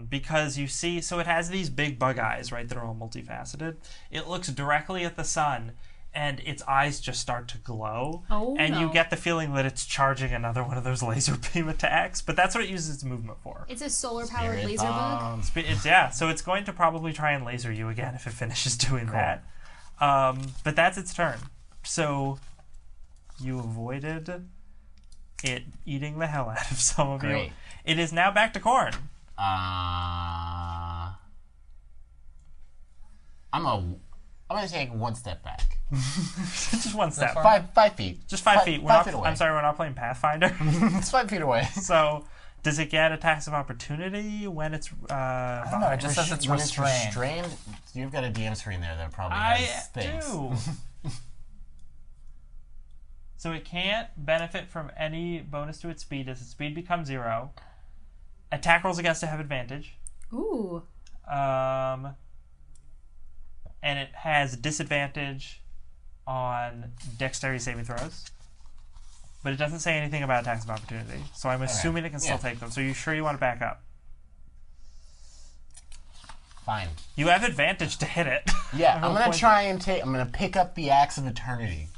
because you see, so it has these big bug eyes, right? That are all multifaceted. It looks directly at the sun, and its eyes just start to glow. Oh, and you no. get the feeling that it's charging another one of those laser beam attacks. But that's what it uses its movement for. It's a solar-powered Spirit laser bug. bomb. Yeah, so it's going to probably try and laser you again if it finishes doing that. But that's its turn. So you avoided it eating the hell out of some of you. Great. It is now back to Quorne. I'm gonna take one step back. Just one step. far? 5 feet. Just 5 feet. We're 5 not, feet away. I'm sorry, we're not playing Pathfinder. It's 5 feet away. So does it get attacks of opportunity when it's I don't know. It just says it's When it's restrained. restrained, you've got a DM screen there that probably I has things. do. So it can't benefit from any bonus to its speed as its speed becomes 0. Attack rolls against it have advantage. Ooh. And it has disadvantage on dexterity saving throws. But it doesn't say anything about attacks of opportunity. So I'm assuming it can still take them. So you sure you want to back up? Fine. You have advantage to hit it. Yeah, I'm I'm gonna point- try and take. I'm gonna pick up the axe of eternity.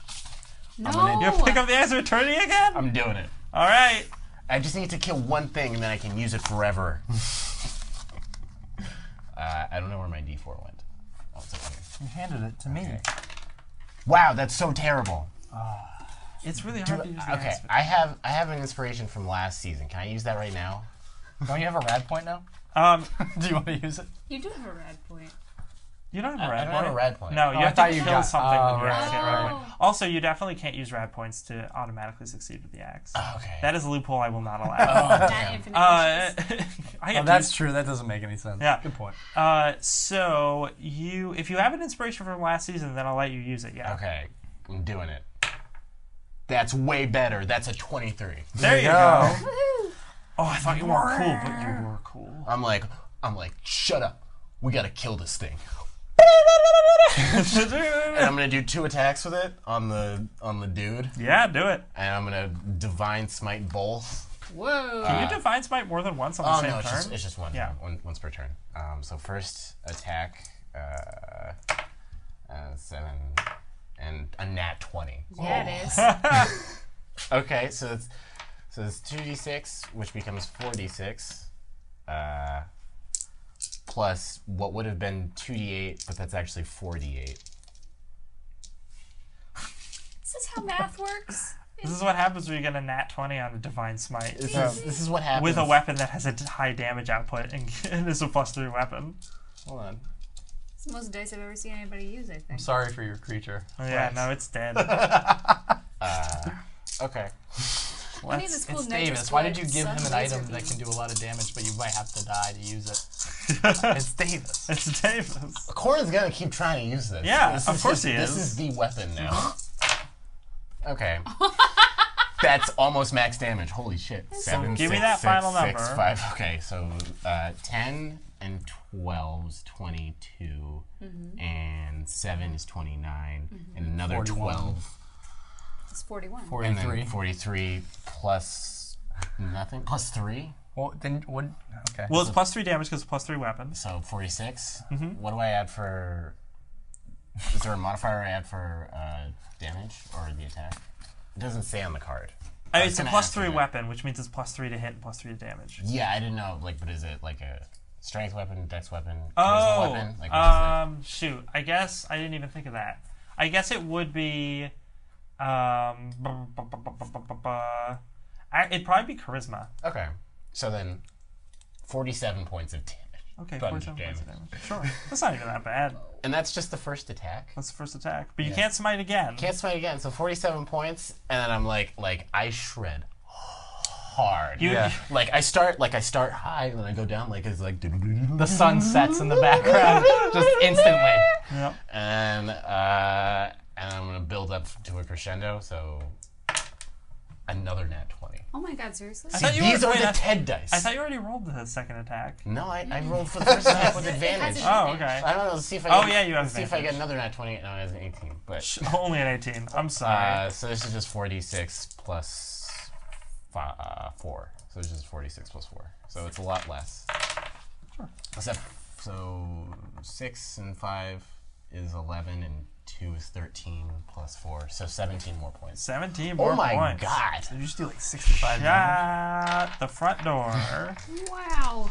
No. You pick up the Axe of Eternity again? I'm doing it. All right. I just need to kill one thing and then I can use it forever. I don't know where my D4 went. Oh, it's over here. You handed it to me. Wow, that's so terrible. It's really hard to use the Okay, Axe. I have an inspiration from last season. Can I use that right now? Don't you have a rad point now? Do you want to use it? You do have a rad point. You don't have a I rad don't point. have a rad point. No, you I have thought to you kill got- something with your right, axe to get rad right. point. Also, you definitely can't use rad points to automatically succeed with the axe. Okay. That is a loophole I will not allow. Not infinite wishes. I Oh, get that's true. That doesn't make any sense. Yeah. Good point. so if you have an inspiration from last season, then I'll let you use it. Yeah. Okay, I'm doing it. That's way better. That's a 23. There you go. Woohoo! Oh, I thought you weren't cool, but you were cool. I'm like, shut up. We gotta kill this thing. And I'm gonna do 2 attacks with it on the dude, Yeah, do it. and I'm gonna divine smite both. Whoa. Can you divine smite more than once on the Oh same no, turn? it's just one. Yeah. Once per turn. So first attack, 7, and a nat 20. Yeah, it is. Okay, so it's 2d6, which becomes 4d6, plus what would have been 2d8, but that's actually 4d8. This is how math works. This is what happens when you get a nat 20 on a divine smite. This is what happens. With a weapon that has a high damage output and is a +3 weapon. Hold on. It's the most dice I've ever seen anybody use, I think. I'm sorry for your creature. Oh, yeah, no, it's dead. Okay. I need this cool It's nitrous Davis. Why did you blood give him sun an laser item that beam. can do a lot of damage, but you might have to die to use it? It's Davis. It's Davis. Quorne's gonna keep trying to use this. Yeah, This of is course his- he This is. is the weapon now. Okay. That's almost max damage. Holy shit. 7, give me 6, that 6, final 6, number. 5. Okay, so 10 and 12 is 22, and 7 is 29, and another 41. 12, It's 41. and 43. then 43 plus nothing, plus 3, Well, then what? Okay. Well, it's +3 damage because it's +3 weapons. so 46. What do I add for? Is there a modifier I add for damage or the attack? It doesn't say on the card. It's a gonna ask +3 you that. weapon, which means it's +3 to hit and +3 to damage. Yeah, I didn't know. Like, but is it like a? strength weapon, dex weapon, charisma weapon? Like, what is shoot. I guess I didn't even think of that. I guess it would be, it'd probably be charisma. it? Okay. So then, 47 points of damage. Okay, Thunder 47 points of damage. damage. Sure. That's not even that bad. And that's just the first attack. That's the first attack. But you can't smite again. Can't smite again. So 47 points, and then I'm like I shred hard. Like I start high, and then I go down like it's like The sun sets in the background just instantly. Yep. and I'm gonna build up to a crescendo. So another nat 20. Oh my god, seriously? I thought you were- These are wait, the I- TED dice. I thought you already rolled the second attack. No, I rolled for the first attack with advantage. It Oh, has okay. I don't know. Let's see if I. Oh, get, yeah, you have Let's see if I get advantage. another nat 20. No, it has an 18. But Only an 18. I'm sorry. so this is just 4d6 plus 4. So it's just 46 plus 4. So it's a lot less. Sure. Except so 6 and 5 is 11 and 2 is 13 plus 4. So 17 more points. 17 more Oh my points. god. Did you just do like 65 damage? Shut the front door. Wow.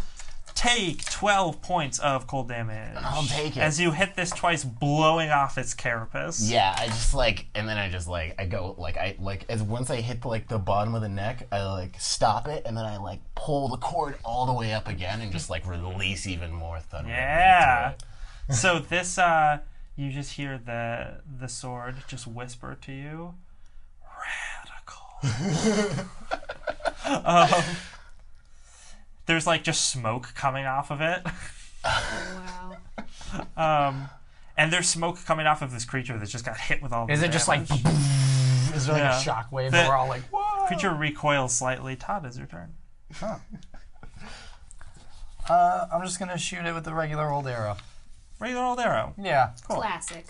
Take 12 points of cold damage. I'll take it. As you hit this twice, blowing off its carapace. Yeah, I just and then I just I go as once I hit the bottom of the neck, I stop it, and then I pull the cord all the way up again and just release even more thunder. Yeah. into it. So this, you just hear the sword just whisper to you, radical. There's just smoke coming off of it. Wow. And there's smoke coming off of this creature that just got hit with all the Is it just damage. is there Yeah. a shockwave The- and we're all like, whoa? Creature recoils slightly. Todd, is your turn. I'm just gonna shoot it with the regular old arrow. Regular old arrow. Yeah. Cool. Classic.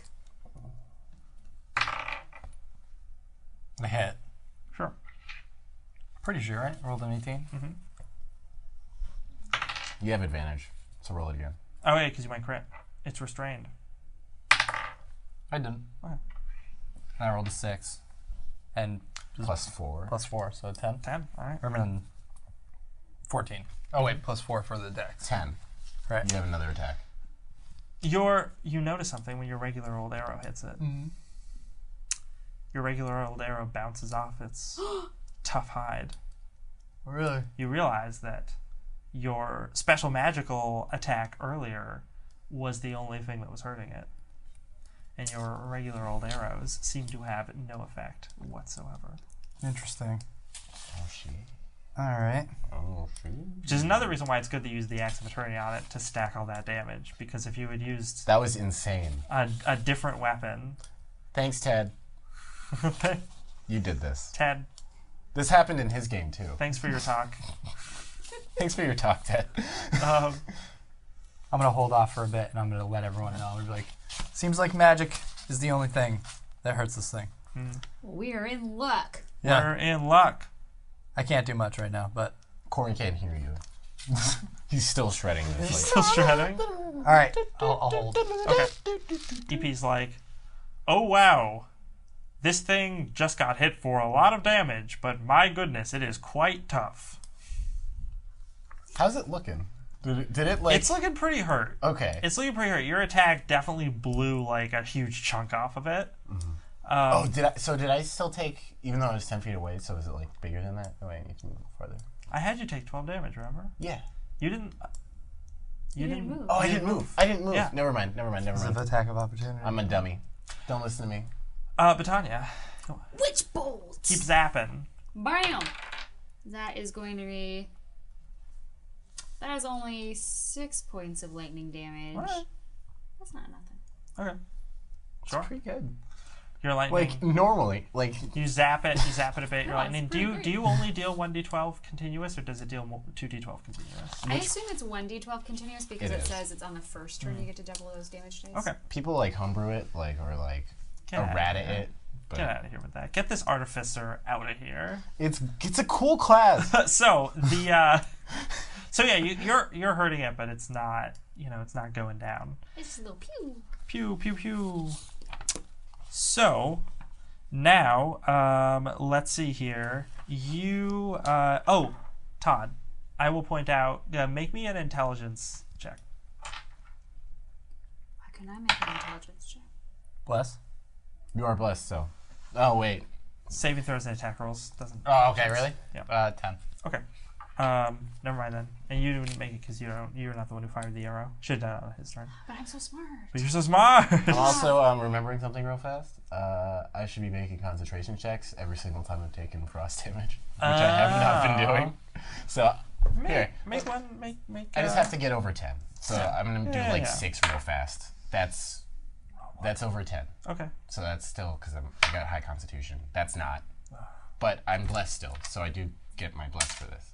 A hit. Sure. Pretty sure, right? Rolled an 18. You have advantage, so roll it again. Oh, yeah, because you might crit. It's restrained. I didn't. Okay. And I rolled a 6. And Plus 4. plus 4, so 10. 10. All right. Or 14. Oh wait, plus 4 for the dex. 10. Right. You have another attack. You notice something when your regular old arrow hits it. Mm-hmm. Your regular old arrow bounces off its tough hide. Really? You realize that your special magical attack earlier was the only thing that was hurting it. And your regular old arrows seem to have no effect whatsoever. Interesting. Oh, shit. Alright. Oh, shit. Which is another reason why it's good to use the Axe of Eternity on it to stack all that damage. Because if you had used That was insane. a different weapon... Thanks, Ted. You did this. Ted, This happened in his game, too. thanks for your talk. Thanks for your talk, Ted. Um, I'm gonna hold off for a bit and I'm gonna let everyone know. I'm gonna be like, seems like magic is the only thing that hurts this thing. We're in luck. Yeah. We're in luck. I can't do much right now, but Quorne can't hear you. He's still shredding this. Still shredding. alright. I'll hold. Okay. EP's like, oh wow. This thing just got hit for a lot of damage, but my goodness, it is quite tough. How's it looking? Did it It's looking pretty hurt. Okay. It's looking pretty hurt. Your attack definitely blew a huge chunk off of it. Did I still take, even though I was 10 feet away, so is it bigger than that? Oh, I need to move farther. I had you take 12 damage, remember? Yeah. You didn't... You didn't move. Oh, I didn't move. I didn't move. Yeah. Never mind. Is it attack of opportunity? I'm a dummy. Don't listen to me. Bettania, Witch bolt. keep zapping. Bam. That is going to be. That is only 6 points of lightning damage. Alright. That's not nothing. Okay. Sure. Pretty good. Your lightning... Normally, You zap it a bit. Your No, lightning. it's Do you pretty do you only deal 1d12 continuous, or does it deal 2d12 continuous? I assume it's 1d12 continuous because It it is. says it's on the first turn you get to double those damage dice. Okay. people homebrew it, or Get outta errata here. it. But Get out of here with that. Get this artificer out of here. it's a cool class. So the so yeah, you're hurting it, but it's not it's not going down. It's a little pew. Pew pew pew. So now let's see here. You Todd, I will point out, make me an intelligence check. Why can I make an intelligence check? Bless. You are blessed, so. Oh, wait. Saving throws and attack rolls doesn't. Oh, okay, really? Yeah. 10. Okay. Never mind then. And you didn't make it because you're not the one who fired the arrow. Should have done it on his turn. But I'm so smart. But you're so smart. I'm also remembering something real fast. I should be making concentration checks every single time I've taken frost damage, which I have not been doing. So, here. Make one. Make. I just have to get over 10. So I'm going to do Yeah. 6 real fast. That's over 10. Okay. So that's still, because I got high constitution. That's not. But I'm blessed still, so I do get my bless for this.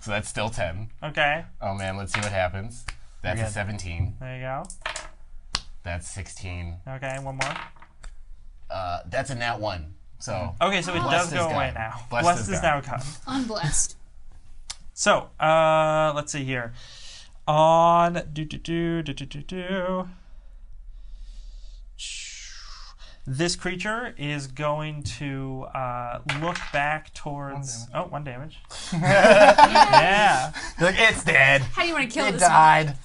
So that's still 10. Okay. Oh man, let's see what happens. That's a good. 17. There you go. That's 16. Okay, one more. That's a nat 1. So Okay, so it does Blessed go is away gone. now. Blessed Blessed is is gone. now gone. Unblessed. So, let's see here. On this creature is going to look back towards. One damage. Yeah, You're like, it's dead. How do you want to kill It this one? died.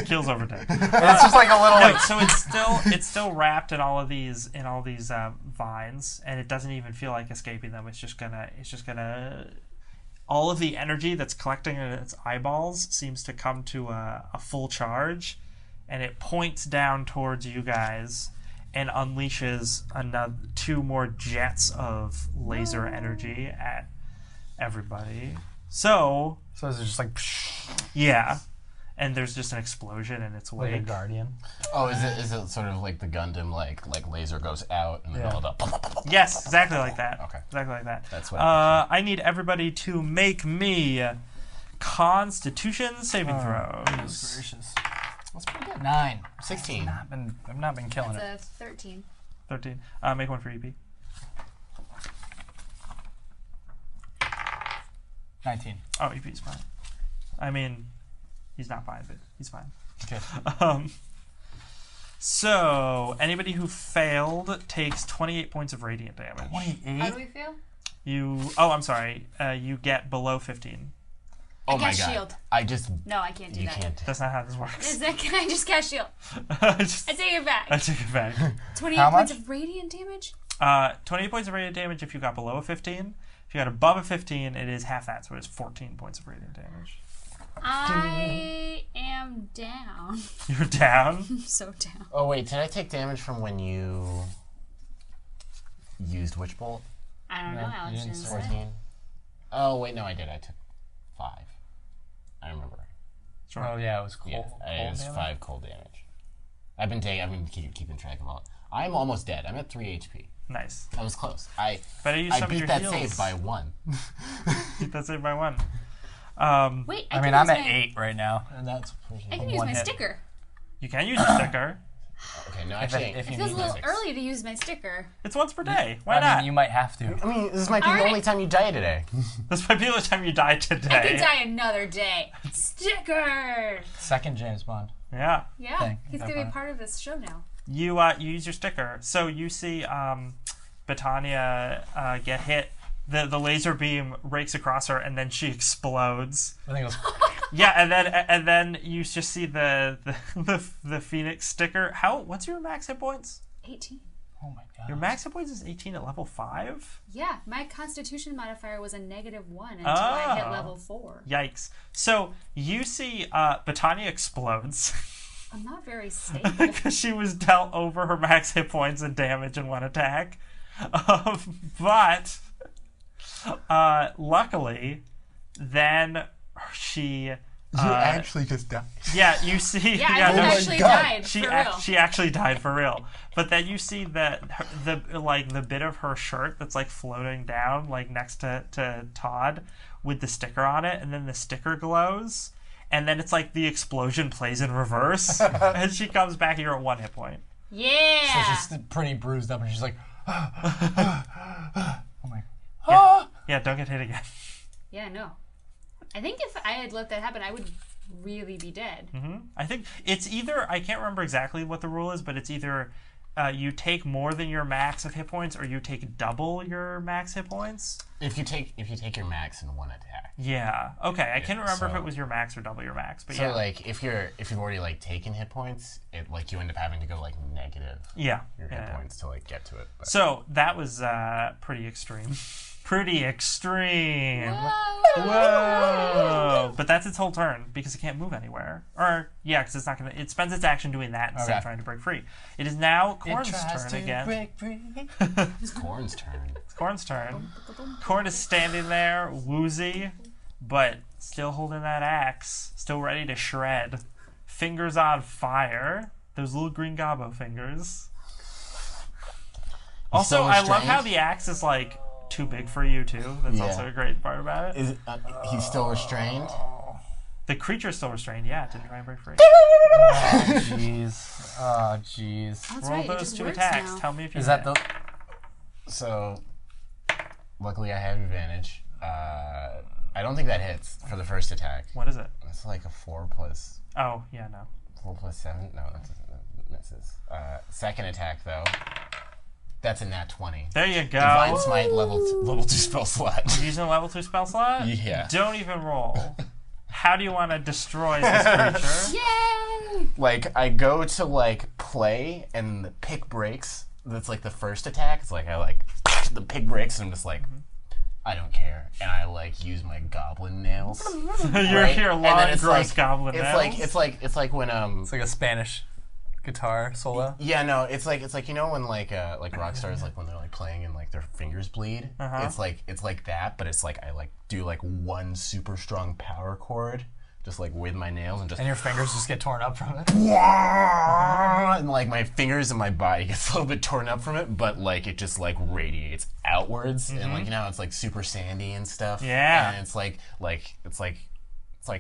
kills over dead. It's just like a little No, like. so it's still wrapped in all these vines, and it doesn't even feel like escaping them. It's just gonna. All of the energy that's collecting in its eyeballs seems to come to a full charge, and it points down towards you guys and unleashes 2 more jets of laser energy at everybody. So So it's just like yeah, and there's just an explosion in its like a wake. guardian. Oh, is it sort of like the Gundam like laser goes out and then Yeah. all the Yes, exactly like that. Okay. Exactly like that. That's what I need everybody to make me Constitution saving throws. Gracious. That's pretty good. 9. 16. I've not been killing it. It's a 13. 13. Make one for EP. 19. Oh, EP's fine. I mean, he's not fine, but he's fine. Okay. So, anybody who failed takes 28 points of radiant damage. How 28. do we feel? I'm sorry. You get below 15. Oh I my cast god. shield. I just No, I can't do you that. can't. That's not how this works. Is that, can I just cast shield? I I take it back. take it back. 28 How points much? of radiant damage? 28 points of radiant damage if you got below a 15. If you got above a 15, it is half that, so it's 14 points of radiant damage. I am down. You're down. I'm so down. Oh wait, did I take damage from when you used Witch Bolt? I don't know, you Alex. didn't didn't say. say. 14. Oh wait, no, I did. I took 5. I remember. Sure. Oh yeah, it was cold. Yeah, it was damage? 5 cold damage. I've been keeping track of all. I'm almost dead. I'm at 3 HP. Nice. I was close. I Better use some of beat your that heals. save by 1. Beat that save by 1. Wait, I can mean, use I'm at my, 8 right now. And that's I can use one my hit. sticker. You can use a sticker. okay. No, actually, if It you feels a need little six. early to use my sticker. It's once per day. Why I not? mean, you might have to. I mean, this might be All the right. only time you die today. This might be the only time you die today. I could die another day. Sticker! Second James Bond. Yeah. Yeah, Thing. he's going to be a part of this show now. You use your sticker. So you see Bettania get hit. The laser beam rakes across her, and then she explodes. I think it was. Yeah, and then you just see the Phoenix sticker. What's your max hit points? 18. Oh my god. Your max hit points is 18 at level 5? Yeah, my constitution modifier was a -1 until I hit Oh. level 4. Yikes. So you see Bettania explodes I'm not very stable. because she was dealt over her max hit points and damage in one attack. But luckily, then she... just died. Yeah, you see... Yeah, I no, just actually died, for real. She actually died for real. But then you see that the bit of her shirt that's like floating down like next to Todd with the sticker on it, and then the sticker glows, and then it's like the explosion plays in reverse, and she comes back. You're at 1 hit point. Yeah! So she's pretty bruised up, and she's like, oh my. Yeah, don't get hit again. Yeah, no. I think if I had let that happen, I would really be dead. I think it's either, I can't remember exactly what the rule is, but it's either you take more than your max of hit points, or you take double your max hit points. If you take your max in one attack. Yeah. Okay. I can't remember if so- it was your max or double your max, but So yeah. like if you've already like taken hit points, it like you end up having to go like negative Yeah. your hit Yeah. points to like get to it. But. So that was pretty extreme. Pretty extreme. Whoa. Whoa! But that's its whole turn because it can't move anywhere. Or yeah, because it's not gonna. It spends its action doing that instead of Okay. trying to break free. It is now Quorne's tries turn to again. break free. It's Quorne's turn. It's Quorne's turn. Quorne is standing there, woozy, but still holding that axe, still ready to shred. Fingers on fire. Those little green gobbo fingers. Also, still I love restrained? how the axe is like too big for you too. That's Yeah. also a great part about it. Is he's still restrained? The creature's still restrained. Yeah, it didn't try and break free. Oh, jeez. Oh, jeez. That's Roll right. It those just two works attacks. now. Tell me if you Is that hit. the... So, luckily I have advantage. I don't think that hits for the first attack. What is it? It's like a 4 plus Oh, yeah, no. 7. No, that misses. Second attack though. That's a nat 20. There you go. Divine Smite level 2 spell slot. Using a level 2 spell slot? Yeah. Don't even roll. How do you want to destroy this creature? Yay! Like I go to like play and the pick breaks. That's like the first attack. It's like I like the pick breaks and I'm just like I don't care, and I like use my goblin nails. Your right? And long, then it's gross like, goblin it's nails. like it's like when It's like a Spanish guitar solo. yeah, no, it's like you know when like rock stars like when they're like playing and like their fingers bleed. Uh-huh. It's like that, but it's like I like do like one super strong power chord just like with my nails and just And your fingers just get torn up from it. and like my fingers and my body gets a little bit torn up from it, but like it just like radiates outwards and like you know it's like super sandy and stuff. Yeah. And it's like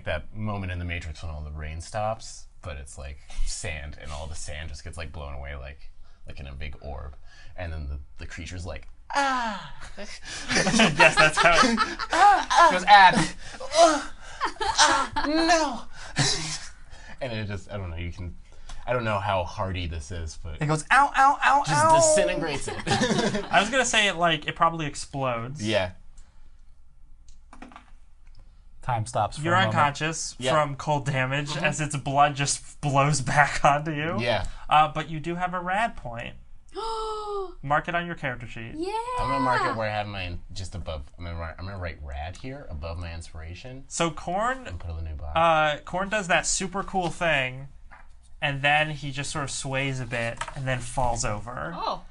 that moment in the Matrix when all the rain stops, but it's like sand and all the sand just gets like blown away like in a big orb, and then the creature's like yes, that's how it... It goes add. no, and it just I don't know I don't know how hardy this is, but It goes ow, ow, ow, just ow. disintegrates it. I was going to say it probably explodes. Yeah. Time stops for You're a moment. unconscious Yeah. from cold damage as its blood just blows back onto you. Yeah. But you do have a rad point. Mark it on your character sheet. Yeah. I'm gonna mark it where I have mine just above. I'm gonna write rad here above my inspiration So Quorne, and put it in the new box. Quorne does that super cool thing, and then he just sort of sways a bit and then falls over. Oh.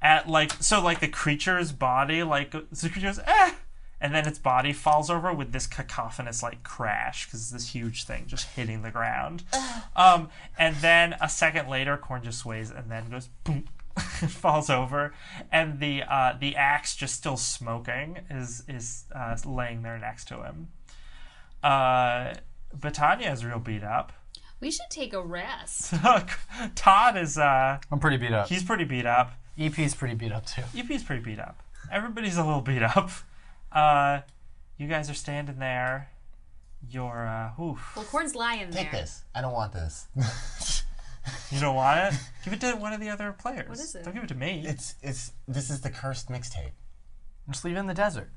At the creature's body, the creature goes and then its body falls over with this cacophonous like crash because it's this huge thing just hitting the ground. And then a second later, Quorne just sways and then goes boom, falls over, and the axe just still smoking is laying there next to him. Bettania is real beat up. We should take a rest. Todd is I'm pretty beat up. he's pretty beat up. EP's pretty beat up too. EP's pretty beat up. Everybody's a little beat up. You guys are standing there. You're oof. Well, Quorne's lying there. Take this. I don't want this. You don't want it? Give it to one of the other players. What is it? Don't give it to me. This is the cursed mixtape. Just leave it in the desert.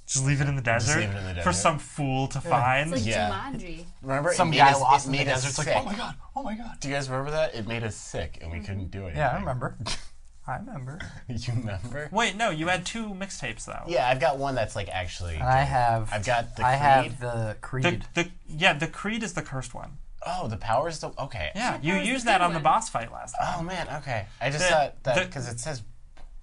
Just leave it in the desert, leave it in the for desert. some fool to find. It's like Yeah. Jumanji. Remember, Some it made guy us, lost it in the made us desert. It's like, sick. oh my god, oh my god. Do you guys remember that? It made us sick and we couldn't do it. Yeah, I remember. I remember. You remember? Wait, no, you had 2 mixtapes though. Yeah, I've got one that's like actually. And I have. I've got the I Creed. have the Creed. The Creed is the cursed one. Oh, the power's the okay. Yeah, you Power's the used that good on the one. boss fight last time. Oh man, okay. I just The- thought that the- because it says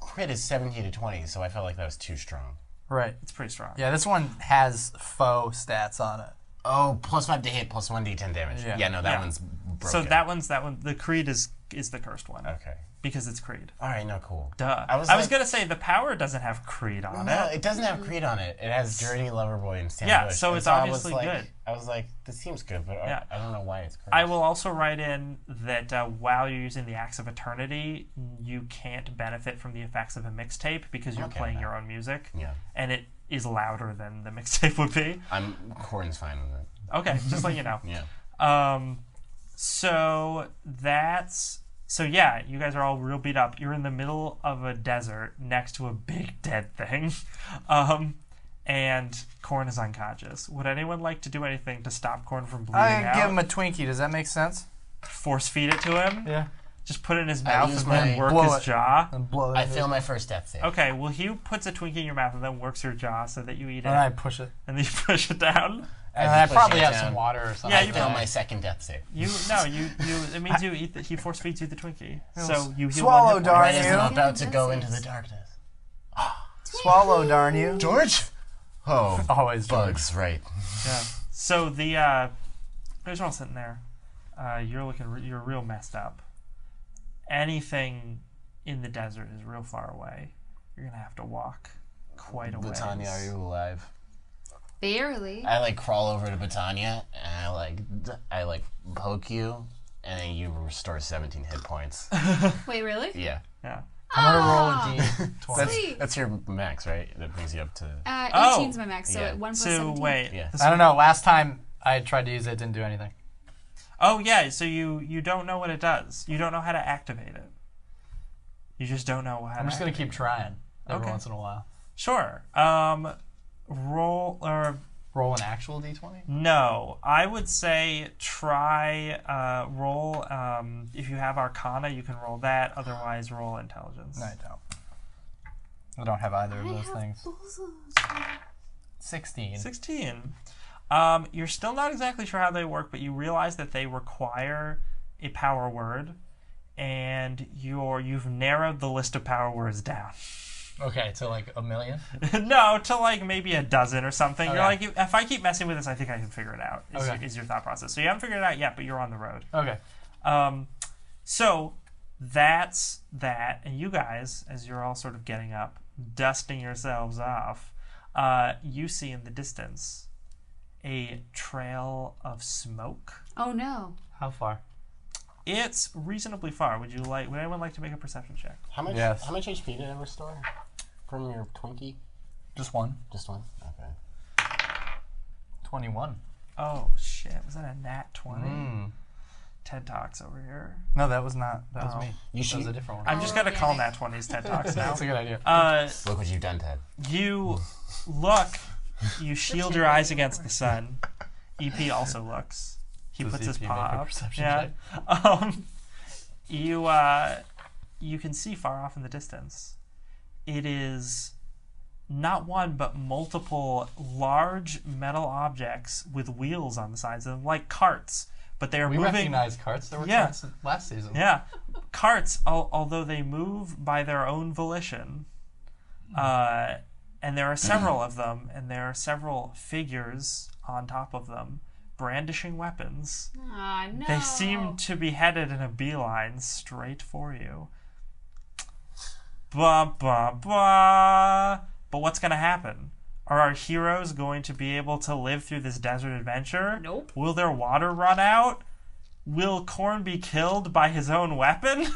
crit is 17 to 20, so I felt like that was too strong. Right. It's pretty strong. Yeah, this one has faux stats on it. Oh, +5 to hit, plus 1d10 damage. Yeah. Yeah, no, that Yeah. one's broken. So that one. The Creed is the cursed one Okay. because it's Creed. All right, no, cool. Duh. I was I was like- gonna say the power doesn't have Creed on No, it. it doesn't have Creed on it. It has Journey, Loverboy, and Stand Yeah, Bush. so And it's I was obviously like- good. I was like, this seems good, but Yeah. I don't know why it's cursed. I will also write in that while you're using the Axe of Eternity, you can't benefit from the effects of a mixtape because you're Okay, playing okay. your own music, Yeah, and it is louder than the mixtape would be. Quorne's fine with it. Okay, just let you know. Yeah. So that's So yeah, you guys are all real beat up. You're in the middle of a desert next to a big dead thing. And Quorne is unconscious. Would anyone like to do anything to stop Quorne from bleeding I out? give him a Twinkie. Does that make sense? Force feed it to him? Yeah. Just put it in his mouth use and then my- work blow his it. jaw? And blow it. I fail my first death save. Okay, well, he puts a Twinkie in your mouth and then works your jaw so that you eat it. And I push it. And then you push it down. And I push probably it have down. some water or something. Yeah, I you fail can- my second death save. It means you eat he force feeds you the Twinkie. So you heal Swallow, one hit point. darn Right as you. I'm about to Yeah, go that's into it. the darkness. Swallow, darn you. George? Oh, Always bugs, right. Yeah. So there's all sitting there. You're real messed up. Anything in the desert is real far away. You're gonna have to walk quite a ways. Bettania, are you alive? Barely. I crawl over to Bettania and I poke you and then you restore 17 hit points. Wait, really? Yeah. Yeah. I'm going to roll a D20. Sweet. That's your max, right? That brings you up to 18's my max, so Yeah. 1 plus So 17. wait. Yeah. I don't know. Last time I tried to use it, it didn't do anything. Oh yeah. So you don't know what it does. You don't know how to activate it. You just don't know how. I'm just going to activate keep trying every Okay. once in a while. it. Sure. Roll or Roll an actual D20? no. I would say try roll. If you have Arcana, you can roll that. Otherwise, roll Intelligence. No, I don't. I don't have either of I those have things. both of those. 16. 16. You're still not exactly sure how they work, but you realize that they require a power word, and you've narrowed the list of power words down. Okay, to like a million? No, to maybe a dozen or something. You're Okay. if I keep messing with this, I think I can figure it out. Okay. Is your thought process? So you haven't figured it out yet, but you're on the road. Okay. So that's that, and you guys, as you're all sort of getting up, dusting yourselves off, you see in the distance a trail of smoke. Oh no. How far? It's reasonably far. Would anyone like to make a perception check? How much? Yes. How much HP did I restore from your Twinkie? Just one. Just one. Okay. 21. Oh shit! Was that a nat 20? TED Talks over here. No, that was not. That was Oh. me. You That was should a different one. I'm just gonna call Organic. nat 20s TED Talks now. That's a good idea. look what you've done, Ted. You look. You shield your eyes against the sun. EP also looks. He Does puts his EP paw make a up. perception Yeah. You can see far off in the distance. It is not one but multiple large metal objects with wheels on the sides of them, like carts. But they are We moving. recognize carts. There were Yeah. carts last season. Yeah, carts. Although they move by their own volition, and there are several of them, and there are several figures on top of them, brandishing weapons. Ah, no. They seem to be headed in a beeline straight for you. Bah, bah, bah. But what's going to happen? Are our heroes going to be able to live through this desert adventure? Nope. Will their water run out? Will Quorne be killed by his own weapon?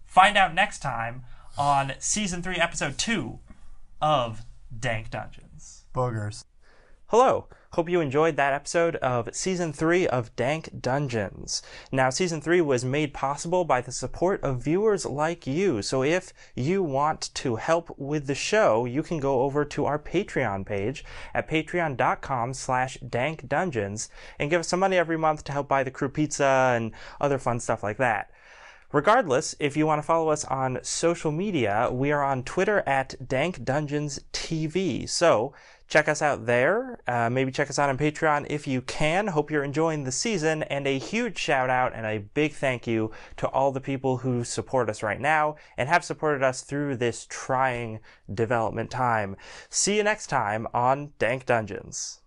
Find out next time on Season 3, Episode 2 of Dank Dungeons. Boogers. Hello. Hope you enjoyed that episode of Season 3 of Dank Dungeons. Now, Season 3 was made possible by the support of viewers like you. So if you want to help with the show, you can go over to our Patreon page at patreon.com/dankdungeons and give us some money every month to help buy the crew pizza and other fun stuff like that. Regardless, if you want to follow us on social media, we are on Twitter at DankDungeonsTV. So check us out there. Maybe check us out on Patreon if you can. Hope you're enjoying the season. And a huge shout out and a big thank you to all the people who support us right now and have supported us through this trying development time. See you next time on Dank Dungeons.